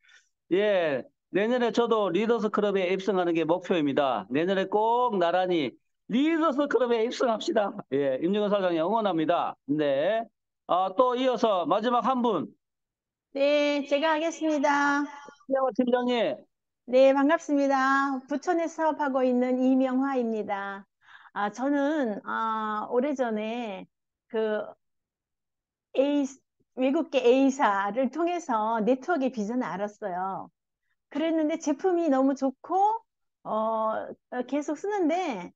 예, 내년에 저도 리더스 클럽에 입성하는 게 목표입니다. 내년에 꼭 나란히 리더스 클럽에 입성합시다. 예, 임지구 사장님 응원합니다. 네. 또 이어서 마지막 한 분. 네, 제가 하겠습니다. 이영호 팀장님. 네, 반갑습니다. 부천에 사업하고 있는 이명화입니다. 저는, 오래전에 그 A, 외국계 A사를 통해서 네트워크의 비전을 알았어요. 그랬는데 제품이 너무 좋고, 계속 쓰는데,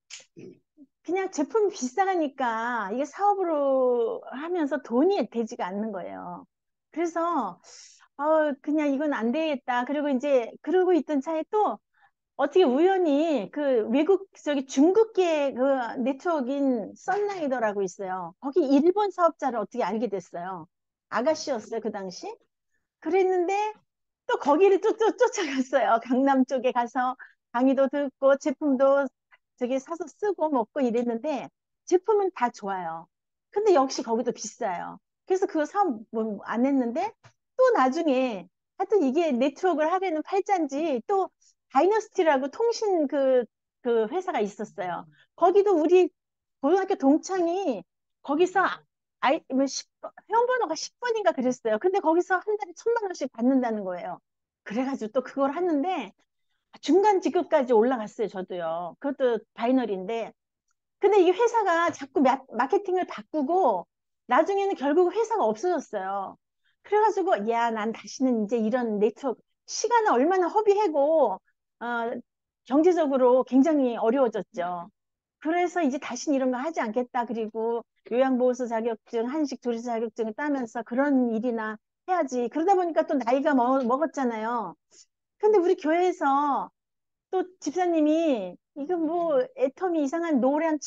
그냥 제품이 비싸니까 이게 사업으로 하면서 돈이 되지가 않는 거예요. 그래서, 그냥 이건 안 되겠다. 그리고 이제 그러고 있던 차에 또 어떻게 우연히 그 저기 중국계 그 네트워크인 썬라이더라고 있어요. 거기 일본 사업자를 어떻게 알게 됐어요. 아가씨였어요, 그 당시. 그랬는데 또 거기를 또 쫓아갔어요. 강남 쪽에 가서 강의도 듣고 제품도 저기 사서 쓰고 먹고 이랬는데 제품은 다 좋아요. 근데 역시 거기도 비싸요. 그래서 그거 사업 뭐안 했는데 또 나중에 하여튼 이게 네트워크를 하려는 팔자인지 또 다이너스티라고 통신 그 회사가 있었어요. 거기도 우리 고등학교 동창이 거기서 뭐 회원번호가 10번인가 그랬어요. 근데 거기서 한 달에 1,000만 원씩 받는다는 거예요. 그래가지고 또 그걸 하는데 중간 직급까지 올라갔어요. 저도요. 그것도 바이널인데. 근데 이 회사가 자꾸 마케팅을 바꾸고 나중에는 결국 회사가 없어졌어요. 그래가지고 야, 난 다시는 이제 이런 네트워크 시간을 얼마나 허비하고 경제적으로 굉장히 어려워졌죠. 그래서 이제 다시는 이런 거 하지 않겠다. 그리고 요양보호사 자격증, 한식 조리사 자격증을 따면서 그런 일이나 해야지. 그러다 보니까 또 나이가 먹었잖아요. 근데 우리 교회에서 또 집사님이 이거 뭐 애터미 이상한 노란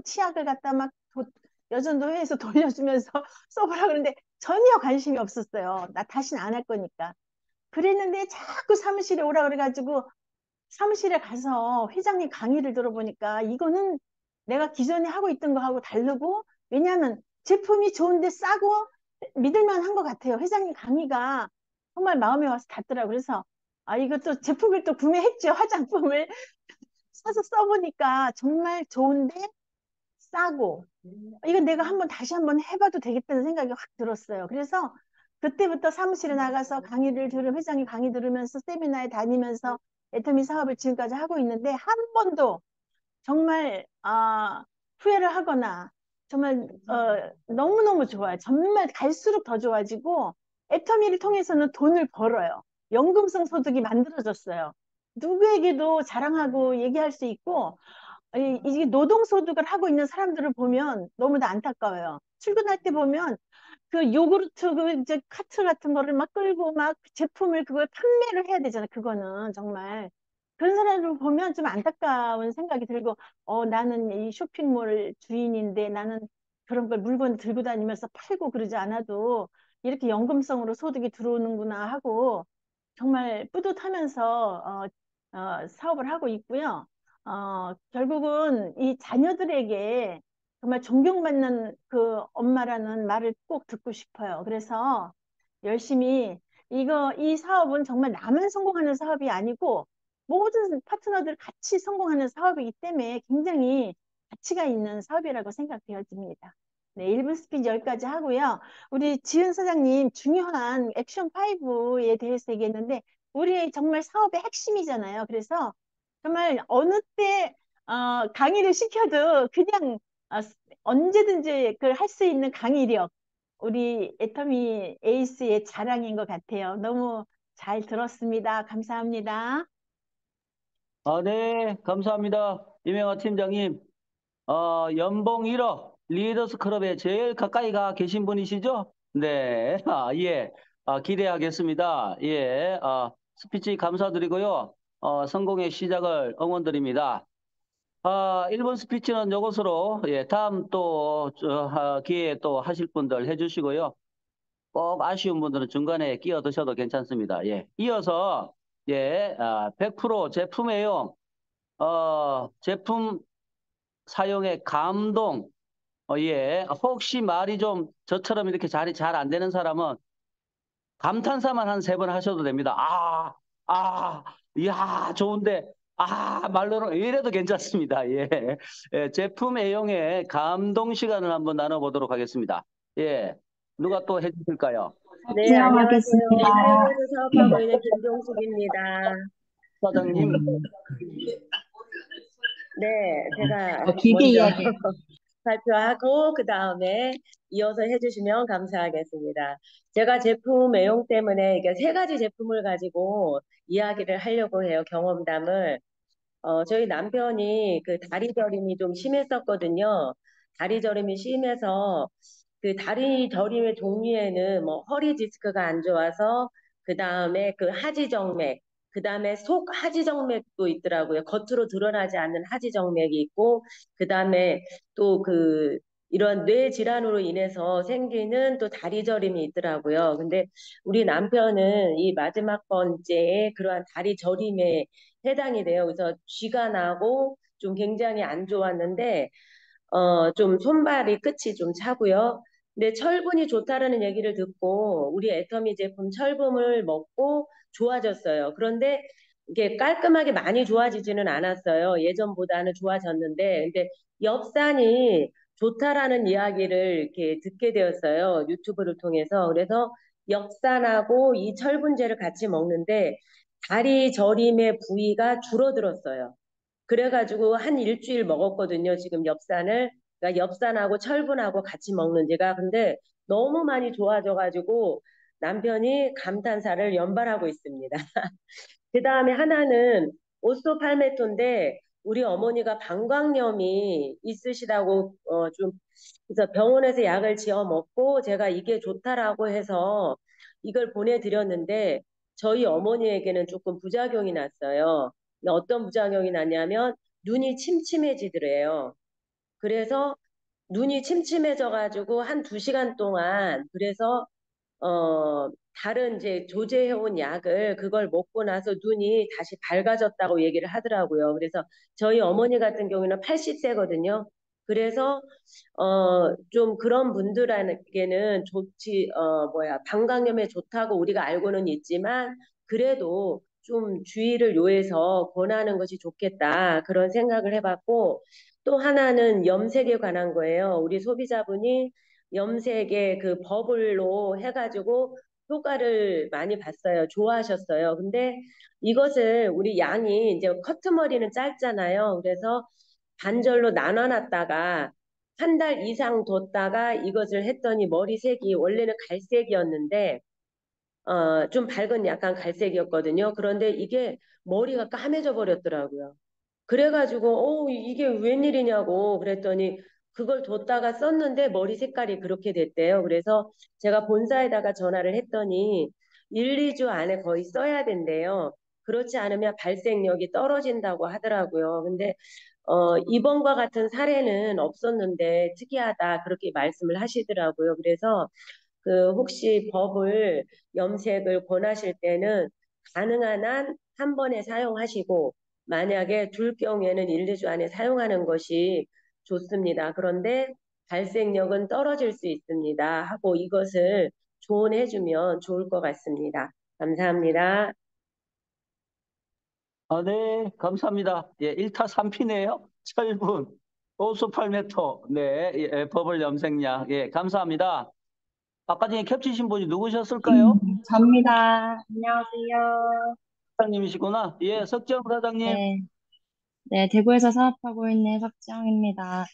치약을 갖다 막 여전도회에서 돌려주면서 써보라 그러는데 전혀 관심이 없었어요. 나 다시는 안 할 거니까. 그랬는데 자꾸 사무실에 오라 그래가지고 사무실에 가서 회장님 강의를 들어보니까 이거는 내가 기존에 하고 있던 거하고 다르고 왜냐하면 제품이 좋은데 싸고 믿을만한 것 같아요. 회장님 강의가 정말 마음에 와서 닿더라고요. 그래서 이것도 제품을 또 구매했죠. 화장품을 사서 써보니까 정말 좋은데 싸고 이건 내가 다시 한번 해봐도 되겠다는 생각이 확 들었어요. 그래서 그때부터 사무실에 나가서 강의를 회장님 강의 들으면서 세미나에 다니면서 애터미 사업을 지금까지 하고 있는데 한 번도 정말 후회를 하거나 정말 너무너무 좋아요. 정말 갈수록 더 좋아지고 애터미를 통해서는 돈을 벌어요. 연금성 소득이 만들어졌어요. 누구에게도 자랑하고 얘기할 수 있고 이게 노동소득을 하고 있는 사람들을 보면 너무나 안타까워요. 출근할 때 보면 그 요구르트 이제 카트 같은 거를 막 끌고 막 제품을 그걸 판매를 해야 되잖아요. 그거는 정말 그런 사람을 보면 좀 안타까운 생각이 들고 나는 이 쇼핑몰 주인인데 나는 그런 걸 물건 들고 다니면서 팔고 그러지 않아도 이렇게 연금성으로 소득이 들어오는구나 하고 정말 뿌듯하면서 사업을 하고 있고요. 결국은 이 자녀들에게 정말 존경받는 그 엄마라는 말을 꼭 듣고 싶어요. 그래서 열심히 이 사업은 정말 나만 성공하는 사업이 아니고 모든 파트너들 같이 성공하는 사업이기 때문에 굉장히 가치가 있는 사업이라고 생각되어집니다. 네, 1분 스피치 여기까지 하고요. 우리 지은 사장님 중요한 액션 5에 대해서 얘기했는데 우리 정말 사업의 핵심이잖아요. 그래서 정말 어느 때 강의를 시켜도 그냥 언제든지 그 할 수 있는 강의력 우리 애터미 에이스의 자랑인 것 같아요. 너무 잘 들었습니다. 감사합니다. 네, 감사합니다. 이명화 팀장님. 연봉 1억 리더스 클럽에 제일 가까이 가 계신 분이시죠? 네, 예, 기대하겠습니다. 예, 스피치 감사드리고요. 성공의 시작을 응원드립니다. 1번 스피치는 이것으로, 예, 다음 또, 기회에 또 하실 분들 해주시고요. 꼭 아쉬운 분들은 중간에 끼어드셔도 괜찮습니다. 예, 이어서, 예, 100% 제품 애용, 제품 사용의 감동, 예. 혹시 말이 좀 저처럼 이렇게 잘 안 되는 사람은 감탄사만 한 3번 하셔도 됩니다. 이야, 좋은데, 말로는 이래도 괜찮습니다. 예. 예, 제품 애용의 감동 시간을 한번 나눠보도록 하겠습니다. 예. 누가 또 해주실까요? 네, 안녕하세요. 이어가겠습니다. 타이완에서 사업하고 있는 김종숙입니다. 사장님. 네, 제가 길게 먼저 이야기해. 발표하고 그 다음에 이어서 해주시면 감사하겠습니다. 제가 제품 애용 때문에 이게 3가지 제품을 가지고 이야기를 하려고 해요. 경험담을. 저희 남편이 그 다리 저림이 좀 심했었거든요. 다리 저림이 심해서 그 다리 저림의 종류에는 뭐 허리 디스크가 안 좋아서 그 다음에 그 하지정맥, 그 다음에 속 하지정맥도 있더라고요. 겉으로 드러나지 않는 하지정맥이 있고 그 다음에 또 그 이런 뇌 질환으로 인해서 생기는 또 다리 저림이 있더라고요. 근데 우리 남편은 이 마지막 번째에 그러한 다리 저림에 해당이 돼요. 그래서 쥐가 나고 좀 굉장히 안 좋았는데 좀 손발이 끝이 좀 차고요. 근데 철분이 좋다라는 얘기를 듣고 우리 애터미 제품 철분을 먹고 좋아졌어요. 그런데 이게 깔끔하게 많이 좋아지지는 않았어요. 예전보다는 좋아졌는데 근데 엽산이 좋다라는 이야기를 이렇게 듣게 되었어요. 유튜브를 통해서. 그래서 엽산하고 이 철분제를 같이 먹는데 다리 저림의 부위가 줄어들었어요. 그래가지고 한 일주일 먹었거든요. 지금 엽산을. 그러니까 엽산하고 철분하고 같이 먹는 지가. 근데 너무 많이 좋아져가지고 남편이 감탄사를 연발하고 있습니다. 그 다음에 하나는 오스토팔메토인데 우리 어머니가 방광염이 있으시다고 좀 그래서 병원에서 약을 지어 먹고 제가 이게 좋다라고 해서 이걸 보내드렸는데 저희 어머니에게는 조금 부작용이 났어요. 어떤 부작용이 났냐면 눈이 침침해지더래요. 그래서 눈이 침침해져가지고 한 2시간 동안 그래서 다른 이제 조제해온 약을 그걸 먹고 나서 눈이 다시 밝아졌다고 얘기를 하더라고요. 그래서 저희 어머니 같은 경우는 80세거든요. 그래서 좀 그런 분들에게는 좋지 방광염에 좋다고 우리가 알고는 있지만 그래도 좀 주의를 요해서 권하는 것이 좋겠다 그런 생각을 해봤고 또 하나는 염색에 관한 거예요. 우리 소비자분이 염색에 그 버블로 해가지고 효과를 많이 봤어요. 좋아하셨어요. 근데 이것을 우리 양이 이제 커트머리는 짧잖아요. 그래서 반절로 나눠놨다가 한 달 이상 뒀다가 이것을 했더니 머리색이 원래는 갈색이었는데 좀 밝은 약간 갈색이었거든요. 그런데 이게 머리가 까매져 버렸더라고요. 그래가지고 이게 웬일이냐고 그랬더니 그걸 뒀다가 썼는데 머리 색깔이 그렇게 됐대요. 그래서 제가 본사에다가 전화를 했더니 1, 2주 안에 거의 써야 된대요. 그렇지 않으면 발색력이 떨어진다고 하더라고요. 근데 이번과 같은 사례는 없었는데 특이하다 그렇게 말씀을 하시더라고요. 그래서 그 혹시 버블 염색을 권하실 때는 가능한 한 한 번에 사용하시고 만약에 둘 경우에는 1, 2주 안에 사용하는 것이 좋습니다. 그런데 발색력은 떨어질 수 있습니다. 하고 이것을 조언해 주면 좋을 것 같습니다. 감사합니다. 네, 감사합니다. 예, 1타 3피네요. 철분, 오수팔메토, 네, 예, 버블 염색약. 예, 감사합니다. 아까 전에 겹치신 분이 누구셨을까요? 접니다. 안녕하세요. 사장님이시구나. 예, 석정 사장님. 네, 네, 대구에서 사업하고 있는 석지영입니다.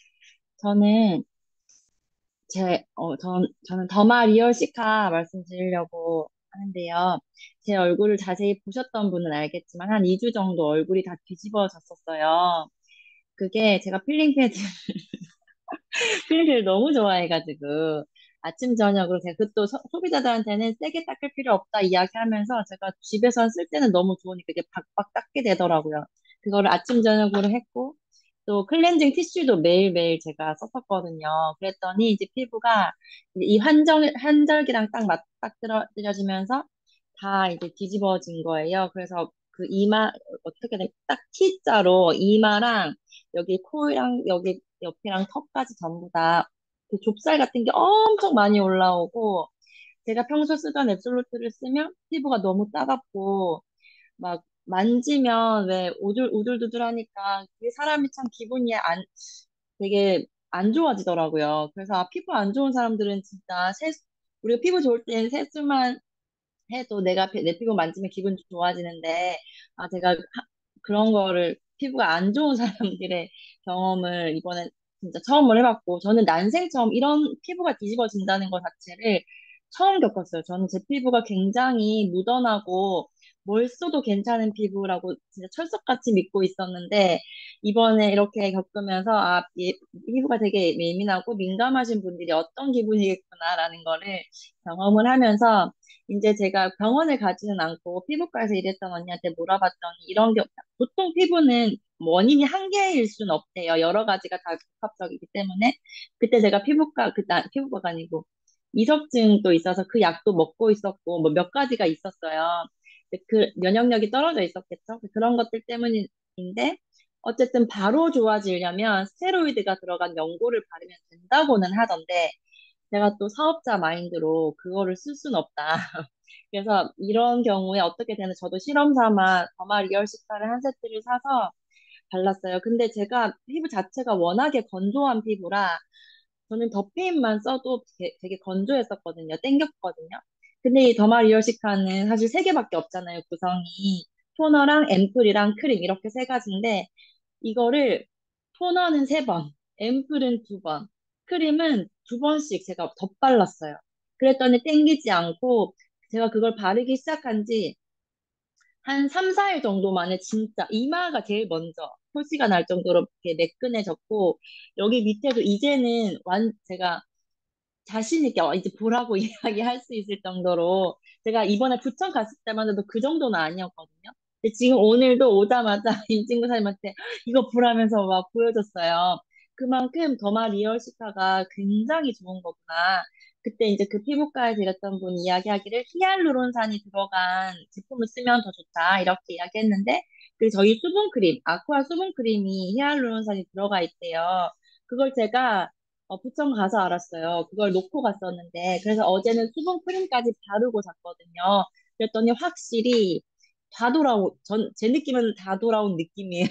저는 저는 더마 리얼시카 말씀드리려고 하는데요. 제 얼굴을 자세히 보셨던 분은 알겠지만 한 2주 정도 얼굴이 다 뒤집어졌었어요. 그게 제가 필링 패드 필링을 너무 좋아해가지고 아침 저녁으로 제가 그것도 소비자들한테는 세게 닦을 필요 없다 이야기하면서 제가 집에서 쓸 때는 너무 좋으니까 이게 박박 닦게 되더라고요. 그거를 아침 저녁으로 했고 또 클렌징 티슈도 매일매일 제가 썼었거든요. 그랬더니 이제 피부가 이 환절기랑 딱 맞닥뜨려지면서 다 이제 뒤집어진 거예요. 그래서 그 이마 어떻게 딱 T자로 이마랑 여기 코랑 여기 옆이랑 턱까지 전부 다 그 좁쌀 같은 게 엄청 많이 올라오고 제가 평소 쓰던 앱솔루트를 쓰면 피부가 너무 따갑고 막 만지면 왜 우들우들하니까 그게 사람이 참 기분이 되게 안 좋아지더라고요. 그래서 피부 안 좋은 사람들은 진짜 우리가 피부 좋을 땐 세수만 해도 내 피부 만지면 기분 좋아지는데, 제가 그런 거를 피부가 안 좋은 사람들의 경험을 이번에 진짜 처음으로 해봤고, 저는 난생 처음 이런 피부가 뒤집어진다는 것 자체를 처음 겪었어요. 저는 제 피부가 굉장히 무던하고 뭘 써도 괜찮은 피부라고 진짜 철석같이 믿고 있었는데, 이번에 이렇게 겪으면서, 피부가 되게 예민하고 민감하신 분들이 어떤 기분이겠구나라는 거를 경험을 하면서, 이제 제가 병원을 가지는 않고 피부과에서 일했던 언니한테 물어봤더니 보통 피부는 원인이 한 개일 수는 없대요. 여러 가지가 다 복합적이기 때문에. 그때 제가 피부과가 아니고 이석증도 있어서 그 약도 먹고 있었고 뭐 몇 가지가 있었어요. 근데 그 면역력이 떨어져 있었겠죠. 그런 것들 때문인데 어쨌든 바로 좋아지려면 스테로이드가 들어간 연고를 바르면 된다고는 하던데 제가 또 사업자 마인드로 그거를 쓸 수는 없다. 그래서 이런 경우에 어떻게 되는 저도 실험 삼아 더마 리얼시카를 한 세트를 사서 발랐어요. 근데 제가 피부 자체가 워낙에 건조한 피부라 저는 더피임만 써도 되게 건조했었거든요. 땡겼거든요. 근데 이 더마 리얼시카는 사실 세 개밖에 없잖아요. 구성이. 토너랑 앰플이랑 크림 이렇게 세 가지인데 이거를 토너는 세 번, 앰플은 두 번, 크림은 두 번씩 제가 덧발랐어요. 그랬더니 땡기지 않고 제가 그걸 바르기 시작한 지 한 3, 4일 정도 만에 진짜 이마가 제일 먼저 표시가 날 정도로 이렇게 매끈해졌고 여기 밑에도 이제는 제가 자신 있게 이제 보라고 이야기할 수 있을 정도로 제가 이번에 부천 갔을 때만 해도 그 정도는 아니었거든요. 근데 지금 오늘도 오자마자 임진구 사님한테 이거 보라면서 막 보여줬어요. 그만큼 더마 리얼시카가 굉장히 좋은 거구나. 그때 이제 그 피부과에 드렸던 분 이야기하기를 히알루론산이 들어간 제품을 쓰면 더 좋다 이렇게 이야기했는데 그 저희 수분크림 아쿠아 수분크림이 히알루론산이 들어가 있대요. 그걸 제가 부천 가서 알았어요. 그걸 놓고 갔었는데, 그래서 어제는 수분 크림까지 바르고 잤거든요. 그랬더니 확실히 제 느낌은 다 돌아온 느낌이에요.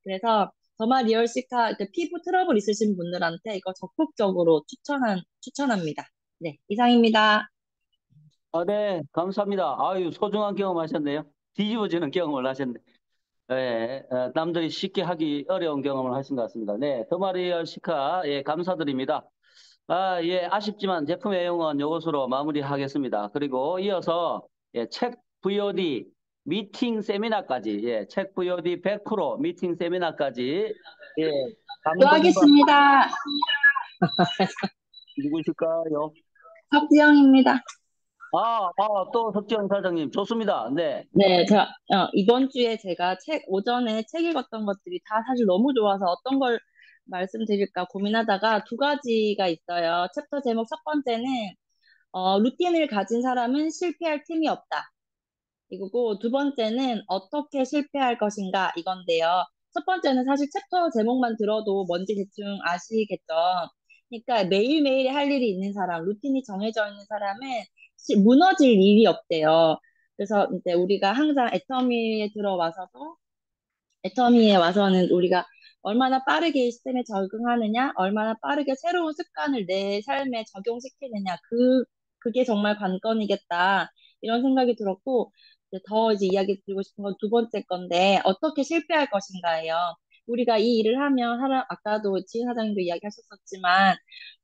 그래서 더마 리얼시카 피부 트러블 있으신 분들한테 이거 적극적으로 추천합니다. 네, 이상입니다. 네, 감사합니다. 아유, 소중한 경험하셨네요. 뒤집어지는 경험을 하셨네. 예, 남들이 쉽게 하기 어려운 경험을 하신 것 같습니다. 네, 더마리얼 시카, 예, 감사드립니다. 예, 아쉽지만 제품 애용은 이것으로 마무리하겠습니다. 그리고 이어서, 예, 책 VOD 미팅 세미나까지, 예, 책 VOD 100% 미팅 세미나까지, 예, 감독과 수고하겠습니다. 누구실까요? 석지영입니다. 또 석지영 사장님, 좋습니다. 네. 네, 이번 주에 제가 오전에 책 읽었던 것들이 다 사실 너무 좋아서 어떤 걸 말씀드릴까 고민하다가 두 가지가 있어요. 챕터 제목 첫 번째는, 루틴을 가진 사람은 실패할 틈이 없다. 이거고, 두 번째는 어떻게 실패할 것인가 이건데요. 첫 번째는 사실 챕터 제목만 들어도 뭔지 대충 아시겠죠? 그러니까 매일매일 할 일이 있는 사람, 루틴이 정해져 있는 사람은 무너질 일이 없대요. 그래서 이제 우리가 항상 애터미에 들어와서도 애터미에 와서는 우리가 얼마나 빠르게 이 시스템에 적응하느냐, 얼마나 빠르게 새로운 습관을 내 삶에 적용시키느냐, 그게 정말 관건이겠다. 이런 생각이 들었고, 이제 이야기 드리고 싶은 건 두 번째 건데, 어떻게 실패할 것인가예요. 우리가 이 일을 하면, 아까도 지인 사장님도 이야기하셨었지만,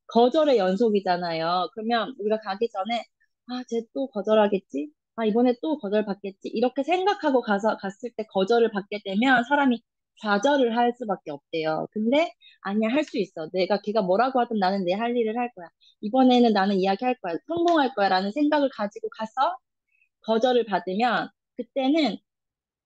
거절의 연속이잖아요. 그러면 우리가 가기 전에, 아, 쟤 또 거절하겠지? 아, 이번에 또 거절받겠지? 이렇게 생각하고 갔을 때 거절을 받게 되면 사람이 좌절을 할 수밖에 없대요. 근데 아니야, 할 수 있어. 걔가 뭐라고 하든 나는 내 할 일을 할 거야. 이번에는 나는 이야기할 거야. 성공할 거야. 라는 생각을 가지고 가서 거절을 받으면 그때는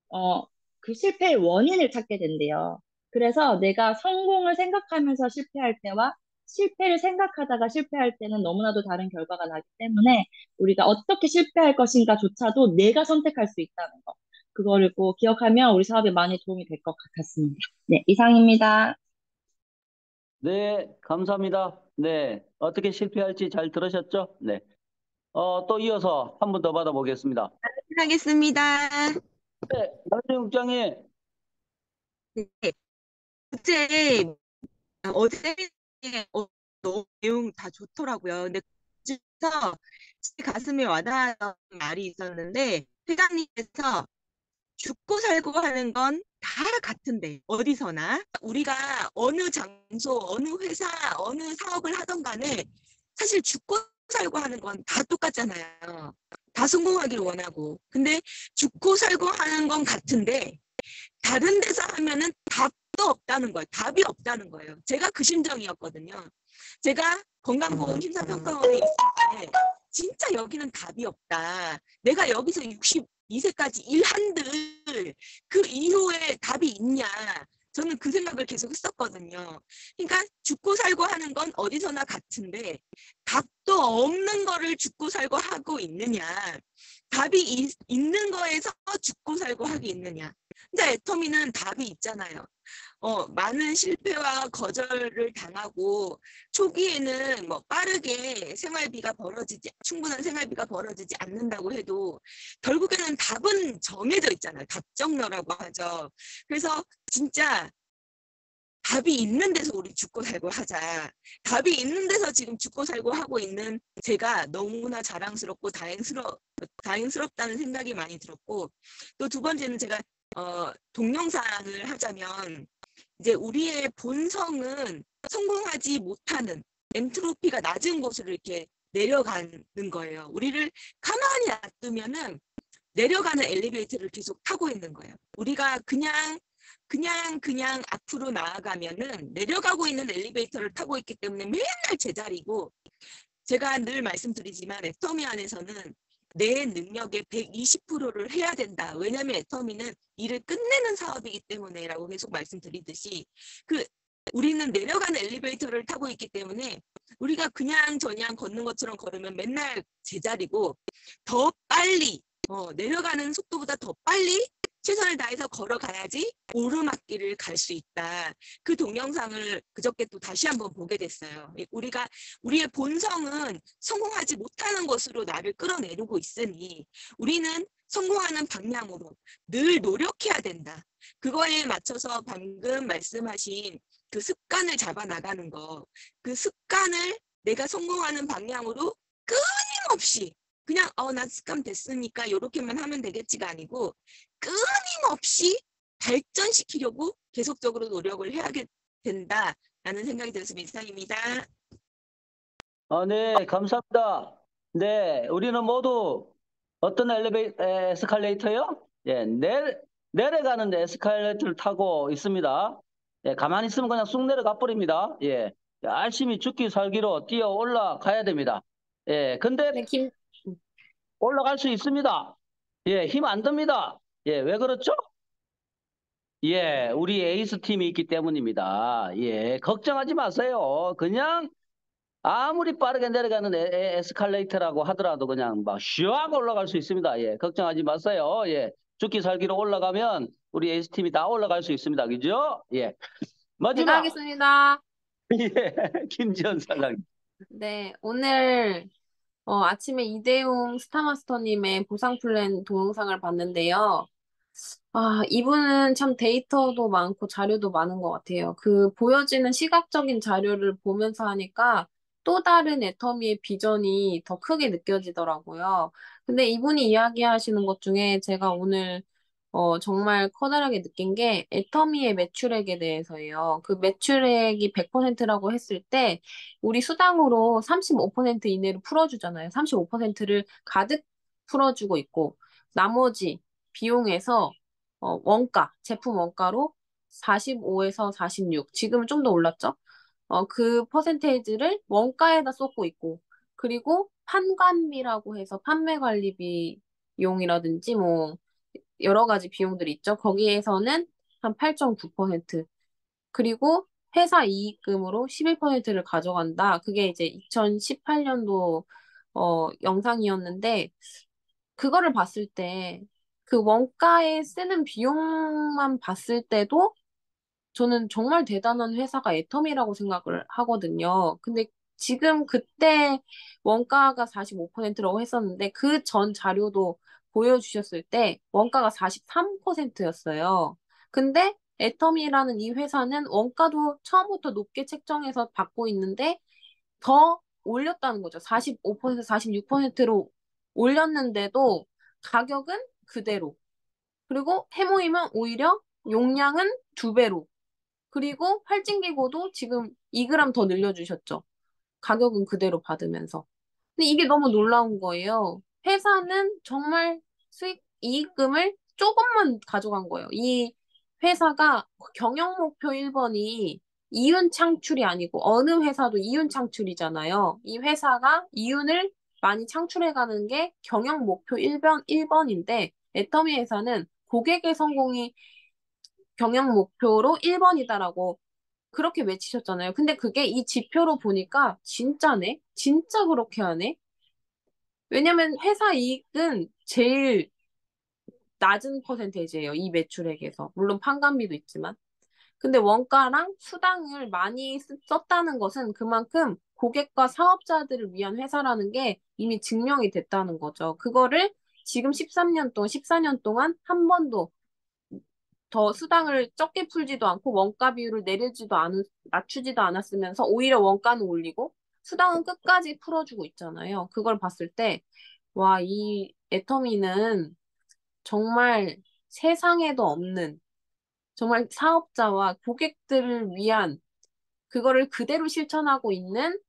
어, 그 실패의 원인을 찾게 된대요. 그래서 내가 성공을 생각하면서 실패할 때와 실패를 생각하다가 실패할 때는 너무나도 다른 결과가 나기 때문에 우리가 어떻게 실패할 것인가조차도 내가 선택할 수 있다는 거. 그거를 꼭 기억하면 우리 사업에 많이 도움이 될 것 같았습니다. 네, 이상입니다. 네, 감사합니다. 네, 어떻게 실패할지 잘 들으셨죠? 네. 또 이어서 한 분 더 받아보겠습니다. 하겠습니다. 네, 나중에 국장님. 네. 어제 어제 너무 내용 다 좋더라고요. 근데 그중에서 제 가슴에 와닿았던 말이 있었는데 회장님께서 죽고 살고 하는 건 다 같은데 어디서나 우리가 어느 장소, 어느 회사, 어느 사업을 하던 간에 사실 죽고 살고 하는 건 다 똑같잖아요. 다 성공하기를 원하고. 근데 죽고 살고 하는 건 같은데 다른 데서 하면은 답도 없다는 거예요. 답이 없다는 거예요. 제가 그 심정이었거든요. 제가 건강보험 심사평가원에 있을 때 진짜 여기는 답이 없다. 내가 여기서 62세까지 일한들 그 이후에 답이 있냐. 저는 그 생각을 계속 했었거든요. 그러니까 죽고 살고 하는 건 어디서나 같은데 답도 없는 거를 죽고 살고 하고 있느냐. 답이 있는 거에서 죽고 살고 하기 있느냐. 근데 애터미는 답이 있잖아요. 많은 실패와 거절을 당하고 초기에는 뭐 빠르게 충분한 생활비가 벌어지지 않는다고 해도 결국에는 답은 정해져 있잖아요. 답정너라고 하죠. 그래서 진짜 답이 있는 데서 우리 죽고 살고 하자. 답이 있는 데서 지금 죽고 살고 하고 있는 제가 너무나 자랑스럽고 다행스럽다는 생각이 많이 들었고, 또 두 번째는 제가 동영상을 하자면 이제 우리의 본성은 성공하지 못하는 엔트로피가 낮은 곳으로 이렇게 내려가는 거예요. 우리를 가만히 놔두면은 내려가는 엘리베이터를 계속 타고 있는 거예요. 우리가 그냥 앞으로 나아가면은 내려가고 있는 엘리베이터를 타고 있기 때문에 맨날 제자리고, 제가 늘 말씀드리지만 애터미 안에서는 내 능력의 120%를 해야 된다. 왜냐하면 애터미는 일을 끝내는 사업이기 때문에라고 계속 말씀드리듯이 우리는 내려가는 엘리베이터를 타고 있기 때문에 우리가 그냥 저냥 걷는 것처럼 걸으면 맨날 제자리고, 더 빨리 내려가는 속도보다 더 빨리 최선을 다해서 걸어가야지 오르막길을 갈 수 있다. 그 동영상을 그저께 또 다시 한번 보게 됐어요. 우리의 본성은 성공하지 못하는 것으로 나를 끌어내리고 있으니 우리는 성공하는 방향으로 늘 노력해야 된다. 그거에 맞춰서 방금 말씀하신 그 습관을 잡아 나가는 거, 그 습관을 내가 성공하는 방향으로 끊임없이 그냥 나 습관 됐으니까 이렇게만 하면 되겠지가 아니고 끊임없이 발전시키려고 계속적으로 노력을 해야 된다라는 생각이 들었습니다. 이상입니다. 네, 감사합니다. 네, 우리는 모두 어떤 에스컬레이터요? 예, 내려가는 에스컬레이터를 타고 있습니다. 예, 가만히 있으면 그냥 쑥 내려가 버립니다. 예, 열심히 죽기 살기로 뛰어 올라가야 됩니다. 예, 근데 네, 올라갈 수 있습니다. 예, 힘 안 듭니다. 예, 왜 그렇죠? 예, 우리 에이스 팀이 있기 때문입니다. 예, 걱정하지 마세요. 그냥 아무리 빠르게 내려가는 에스컬레이터라고 하더라도 그냥 막 쉬하고 올라갈 수 있습니다. 예, 걱정하지 마세요. 예, 죽기 살기로 올라가면 우리 에이스 팀이 다 올라갈 수 있습니다. 그죠? 예, 제가 마지막. 하겠습니다. 예, 김지현 사장님. 네, 오늘 아침에 이대용 스타마스터님의 보상 플랜 동영상을 봤는데요. 이분은 참 데이터도 많고 자료도 많은 것 같아요. 그 보여지는 시각적인 자료를 보면서 하니까 또 다른 애터미의 비전이 더 크게 느껴지더라고요. 근데 이분이 이야기하시는 것 중에 제가 오늘 정말 커다랗게 느낀 게 애터미의 매출액에 대해서예요. 그 매출액이 100%라고 했을 때 우리 수당으로 35% 이내로 풀어주잖아요. 35%를 가득 풀어주고 있고 나머지 비용에서 원가, 제품 원가로 45에서 46, 지금은 좀 더 올랐죠? 그 퍼센테이지를 원가에다 쏟고 있고, 그리고 판관비라고 해서 판매 관리 비용이라든지 뭐 여러 가지 비용들이 있죠. 거기에서는 한 8.9%, 그리고 회사 이익금으로 11%를 가져간다. 그게 이제 2018년도 영상이었는데 그거를 봤을 때 그 원가에 쓰는 비용만 봤을 때도 저는 정말 대단한 회사가 애텀이라고 생각을 하거든요. 근데 지금 그때 원가가 45%라고 했었는데 그 전 자료도 보여주셨을 때 원가가 43%였어요. 근데 애텀이라는 이 회사는 원가도 처음부터 높게 책정해서 받고 있는데 더 올렸다는 거죠. 45%, 46%로 올렸는데도 가격은 그대로. 그리고 해모임은 오히려 용량은 두 배로. 그리고 활진기고도 지금 2g 더 늘려주셨죠. 가격은 그대로 받으면서. 근데 이게 너무 놀라운 거예요. 회사는 정말 이익금을 조금만 가져간 거예요. 이 회사가 경영 목표 1번이 이윤 창출이 아니고 어느 회사도 이윤 창출이잖아요. 이 회사가 이윤을 많이 창출해가는 게 경영 목표 1번인데 애터미 회사는 고객의 성공이 경영 목표로 1번이다라고 그렇게 외치셨잖아요. 근데 그게 이 지표로 보니까 진짜네? 진짜 그렇게 하네? 왜냐면 회사 이익은 제일 낮은 퍼센테이지예요. 이 매출액에서. 물론 판관비도 있지만. 근데 원가랑 수당을 많이 썼다는 것은 그만큼 고객과 사업자들을 위한 회사라는 게 이미 증명이 됐다는 거죠. 그거를 지금 13년 동안, 14년 동안 한 번도 더 수당을 적게 풀지도 않고 원가 비율을 낮추지도 않았으면서 오히려 원가는 올리고 수당은 끝까지 풀어주고 있잖아요. 그걸 봤을 때, 와, 이 애터미는 정말 세상에도 없는 정말 사업자와 고객들을 위한 그거를 그대로 실천하고 있는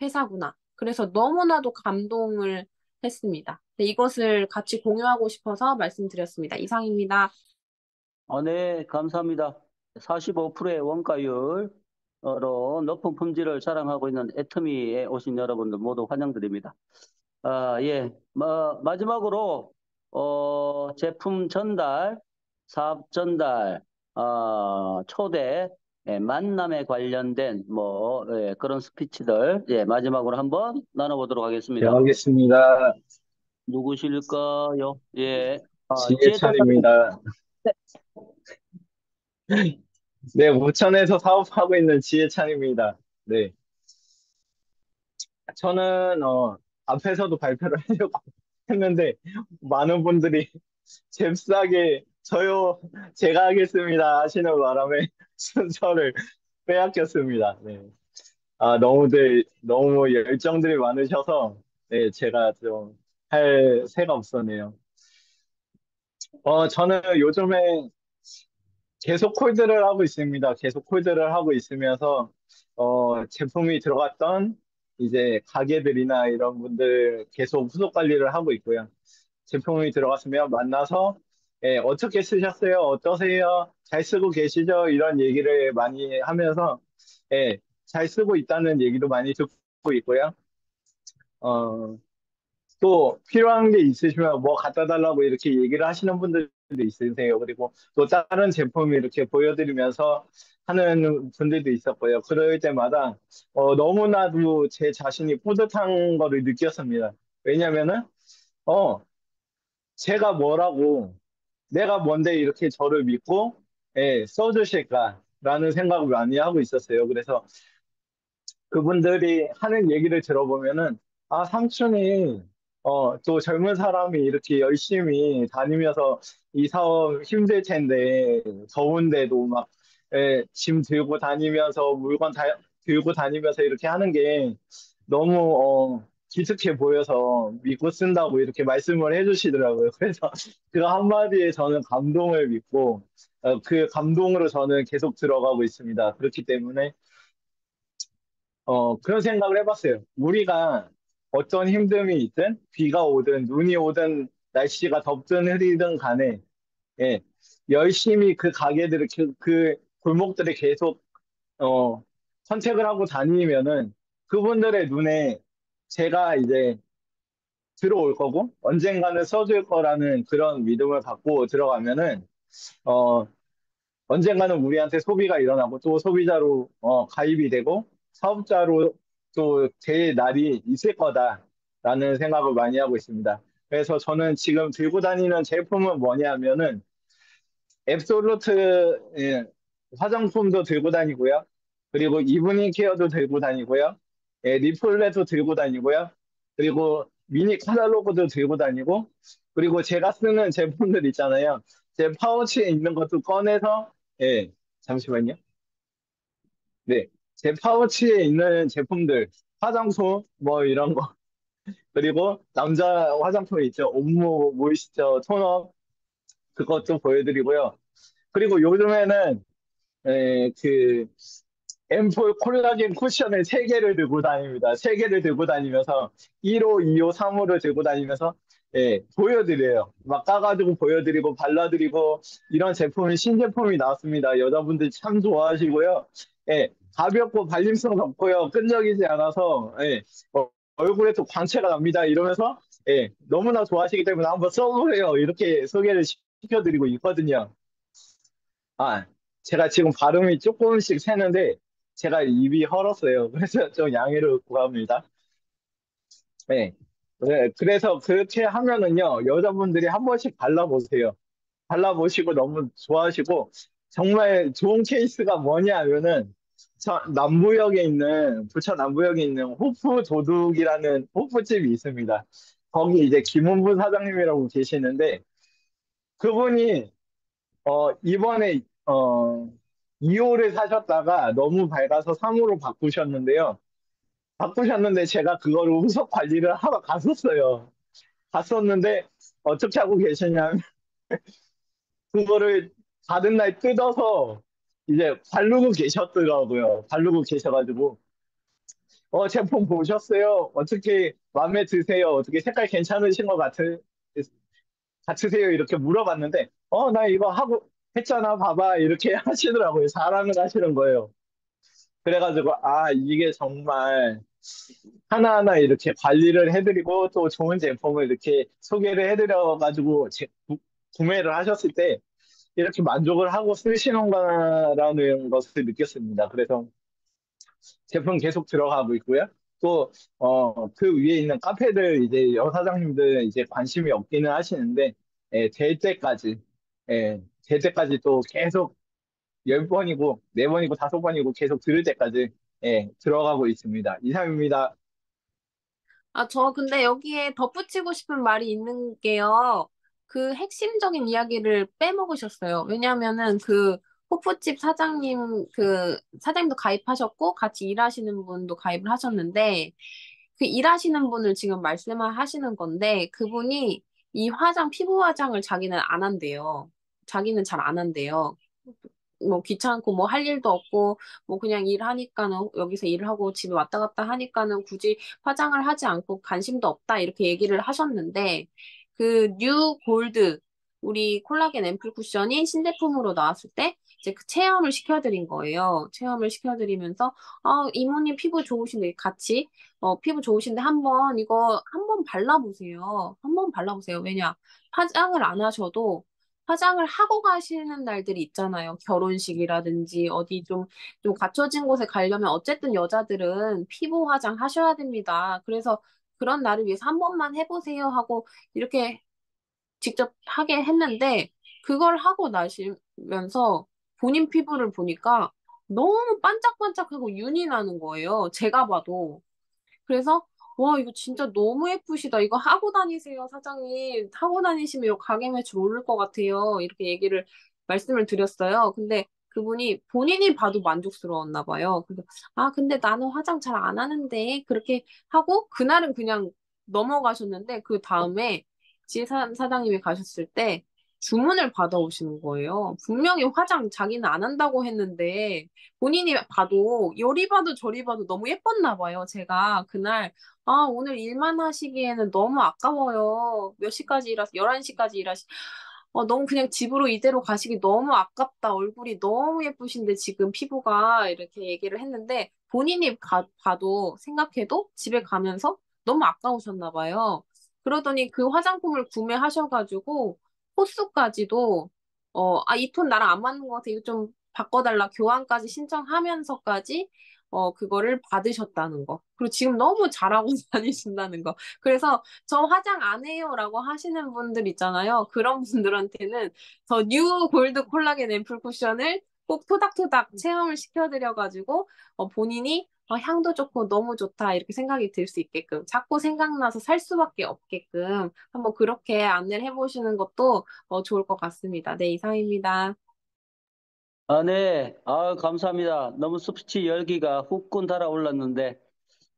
회사구나. 그래서 너무나도 감동을 했습니다. 네, 이것을 같이 공유하고 싶어서 말씀드렸습니다. 이상입니다. 네, 감사합니다. 45%의 원가율로 높은 품질을 자랑하고 있는 애터미에 오신 여러분들 모두 환영드립니다. 예, 마지막으로 제품 전달, 사업 전달, 초대, 만남에 관련된 예, 그런 스피치들 마지막으로 한번 나눠보도록 네, 하겠습니다. 하겠습니다. 누구실까요? 예, 지혜찬 지혜찬입니다. 네, 우천에서 사업하고 있는 지혜찬입니다. 네, 저는 앞에서도 발표를 하려고 했는데 많은 분들이 잽싸게 저요, 제가 하겠습니다 하시는 바람에 순서를 빼앗겼습니다. 네. 너무 열정들이 많으셔서 네, 제가 좀 할 새가 없었네요. 저는 요즘에 계속 콜드를 하고 있습니다. 계속 콜드를 하고 있으면서 제품이 들어갔던 이제 가게들이나 이런 분들 계속 후속 관리를 하고 있고요. 제품이 들어갔으면 만나서 어떻게 쓰셨어요? 어떠세요? 잘 쓰고 계시죠? 이런 얘기를 많이 하면서 잘 쓰고 있다는 얘기도 많이 듣고 있고요. 어, 또 필요한 게 있으시면 뭐 갖다 달라고 이렇게 얘기를 하시는 분들도 있으세요. 그리고 또 다른 제품 이렇게 보여드리면서 하는 분들도 있었고요. 그럴 때마다 너무나도 제 자신이 뿌듯한 거를 느꼈습니다. 왜냐면은 어 제가 뭐라고 내가 뭔데 이렇게 저를 믿고 써주실까라는 생각을 많이 하고 있었어요. 그래서 그분들이 하는 얘기를 들어보면은 아, 삼촌이, 또 젊은 사람이 이렇게 열심히 다니면서 이 사업 힘들 텐데, 더운데도 막, 짐 들고 다니면서, 들고 다니면서 이렇게 하는 게 너무, 기특해 보여서 믿고 쓴다고 이렇게 말씀을 해주시더라고요. 그래서 그 한마디에 저는 감동을 믿고, 그 감동으로 저는 계속 들어가고 있습니다. 그렇기 때문에, 그런 생각을 해봤어요. 우리가 어떤 힘듦이 있든, 비가 오든, 눈이 오든, 날씨가 덥든 흐리든 간에, 예, 열심히 그 가게들을, 그 골목들을 계속, 선택을 하고 다니면은, 그분들의 눈에 제가 이제 들어올 거고, 언젠가는 써줄 거라는 그런 믿음을 갖고 들어가면은, 어, 언젠가는 우리한테 소비가 일어나고 또 소비자로 가입이 되고 사업자로 또 될 날이 있을 거다라는 생각을 많이 하고 있습니다. 그래서 저는 지금 들고 다니는 제품은 뭐냐면은 앱솔루트 화장품도 들고 다니고요. 그리고 이브닝 케어도 들고 다니고요. 리플렛도 들고 다니고요. 그리고 미니 카탈로그도 들고 다니고 그리고 제가 쓰는 제품들 있잖아요. 제 파우치에 있는 것도 꺼내서 잠시만요. 네. 제 파우치에 있는 제품들, 화장품, 뭐 이런 거, 그리고 남자 화장품 있죠. 옴무 모이스처 토너, 그것도 보여드리고요. 그리고 요즘에는, 그, 앰플 콜라겐 쿠션을 3개를 들고 다닙니다. 3개를 들고 다니면서 1호, 2호, 3호를 들고 다니면서 보여드려요. 막 까가지고 보여드리고 발라드리고 이런 제품이 신제품이 나왔습니다. 여자분들 참 좋아하시고요. 가볍고 발림성 좋고요. 끈적이지 않아서 얼굴에 또 광채가 납니다. 이러면서 너무나 좋아하시기 때문에 한번 써보세요. 이렇게 소개를 시켜드리고 있거든요. 아, 제가 지금 발음이 조금씩 새는데 제가 입이 헐었어요. 그래서 좀 양해를 구합니다. 네. 그래서 그렇게 하면은요, 여자분들이 한 번씩 발라보세요. 발라보시고 너무 좋아하시고, 정말 좋은 케이스가 뭐냐 하면은, 부천 남부역에 있는 호프 도둑이라는 호프집이 있습니다. 거기 이제 김은부 사장님이라고 계시는데, 그분이 이번에 2호를 사셨다가 너무 밝아서 3호로 바꾸셨는데요. 바꾸셨는데 제가 그거를 후속 관리를 하러 갔었어요. 갔었는데 어떻게 하고 계시냐면 그거를 다른 날 뜯어서 이제 바르고 계셨더라고요. 바르고 계셔가지고 제품 보셨어요? 어떻게 마음에 드세요? 어떻게 색깔 괜찮으신 것 같으세요? 이렇게 물어봤는데 나 이거 하고 했잖아 봐봐 이렇게 하시더라고요. 자랑을 하시는 거예요. 그래가지고 이게 정말 하나하나 이렇게 관리를 해드리고 또 좋은 제품을 이렇게 소개를 해드려가지고 구매를 하셨을 때 이렇게 만족을 하고 쓰시는구나라는 것을 느꼈습니다. 그래서 제품 계속 들어가고 있고요. 또, 그 위에 있는 카페들 이제 여사장님들 이제 관심이 없기는 하시는데, 될 때까지 또 계속 10번이고, 4번이고, 5번이고 계속 들을 때까지, 들어가고 있습니다. 이상입니다. 저 근데 여기에 덧붙이고 싶은 말이 있는 게요. 그 핵심적인 이야기를 빼먹으셨어요. 왜냐면은 그 호프집 사장님, 그 사장님도 가입하셨고 같이 일하시는 분도 가입을 하셨는데 그 일하시는 분을 지금 말씀을 하시는 건데 그분이 이 피부 화장을 자기는 안 한대요. 자기는 잘 안 한대요. 뭐 귀찮고 뭐 할 일도 없고 뭐 그냥 일하니까는 여기서 일을 하고 집에 왔다 갔다 하니까는 굳이 화장을 하지 않고 관심도 없다 이렇게 얘기를 하셨는데 그 뉴 골드 우리 콜라겐 앰플 쿠션이 신제품으로 나왔을 때 이제 그 체험을 시켜드린 거예요. 체험을 시켜드리면서 이모님 피부 좋으신데 같이 피부 좋으신데 한번 이거 한번 발라보세요. 한번 발라보세요. 왜냐 화장을 안 하셔도 화장을 하고 가시는 날들이 있잖아요. 결혼식이라든지 어디 좀 갖춰진 곳에 가려면 어쨌든 여자들은 피부 화장 하셔야 됩니다. 그래서 그런 날을 위해서 한 번만 해보세요 하고 이렇게 직접 하게 했는데 그걸 하고 나시면서 본인 피부를 보니까 너무 반짝반짝하고 윤이 나는 거예요. 제가 봐도. 그래서 와, 이거 진짜 너무 예쁘시다. 이거 하고 다니세요, 사장님. 하고 다니시면 이 가게 매출 오를 것 같아요. 이렇게 말씀을 드렸어요. 근데 그분이 본인이 봐도 만족스러웠나 봐요. 그래서, 아, 근데 나는 화장 잘 안 하는데. 그렇게 하고, 그날은 그냥 넘어가셨는데, 그 다음에 사장님이 가셨을 때 주문을 받아오시는 거예요. 분명히 화장 자기는 안 한다고 했는데, 본인이 봐도, 요리 봐도 저리 봐도 너무 예뻤나 봐요. 제가 그날 아, 오늘 일만 하시기에는 너무 아까워요. 몇 시까지 11시까지 너무 그냥 집으로 이대로 가시기 너무 아깝다. 얼굴이 너무 예쁘신데 지금 피부가 이렇게 얘기를 했는데 본인이 봐도 생각해도 집에 가면서 너무 아까우셨나 봐요. 그러더니 그 화장품을 구매하셔가지고 호수까지도 이 톤 나랑 안 맞는 것 같아. 이거 좀 바꿔달라. 교환까지 신청하면서까지 그거를 받으셨다는 거. 그리고 지금 너무 잘하고 다니신다는 거. 그래서 저 화장 안 해요라고 하시는 분들 있잖아요. 그런 분들한테는 저 뉴 골드 콜라겐 앰플 쿠션을 꼭 토닥토닥 체험을 시켜드려가지고 본인이 향도 좋고 너무 좋다 이렇게 생각이 들 수 있게끔 자꾸 생각나서 살 수밖에 없게끔 한번 그렇게 안내를 해보시는 것도 좋을 것 같습니다. 네, 이상입니다. 네. 감사합니다. 너무 스피치 열기가 후끈 달아올랐는데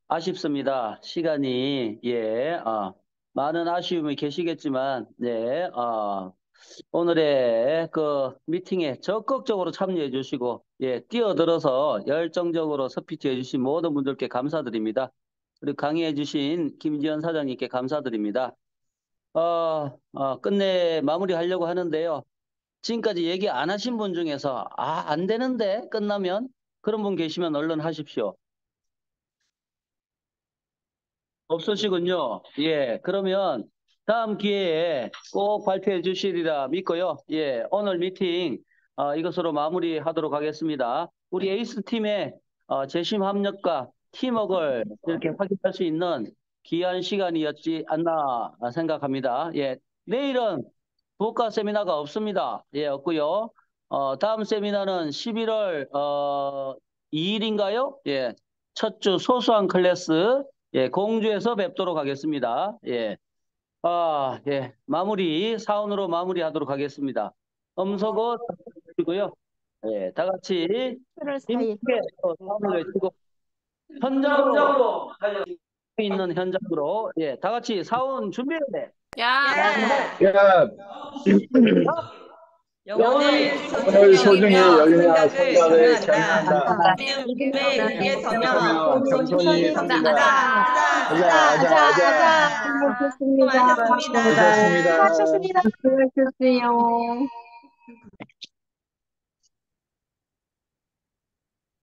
아쉽습니다. 시간이, 많은 아쉬움이 계시겠지만, 네, 오늘의 그 미팅에 적극적으로 참여해 주시고, 뛰어들어서 열정적으로 스피치 해주신 모든 분들께 감사드립니다. 그리고 강의해 주신 김지연 사장님께 감사드립니다. 끝내 마무리하려고 하는데요. 지금까지 얘기 안 하신 분 중에서, 안 되는데, 끝나면? 그런 분 계시면 얼른 하십시오. 없으시군요. 그러면 다음 기회에 꼭 발표해 주시리라 믿고요. 오늘 미팅 이것으로 마무리하도록 하겠습니다. 우리 에이스 팀의 재심 합력과 팀워크를 이렇게 확인할 수 있는 귀한 시간이었지 않나 생각합니다. 내일은 부가 세미나가 없습니다. 없고요. 다음 세미나는 11월 2일인가요? 첫 주 소소한 클래스 공주에서 뵙도록 하겠습니다. 사운으로 마무리하도록 하겠습니다. 음소거 드리고요. 다 같이 7월 4일. 힘있게 사운을 외치고 현장으로 있는 현장으로 다 같이 사운 준비해. 야, 야, 영혼을 오늘 소중히 여기며 생각을 생각을 전한다. 믿음의 위에 서며 겸손히 섬기다. 아자. 수고하셨습니다. 수고하셨습니다. 수고하셨습니다. 수고하셨어요.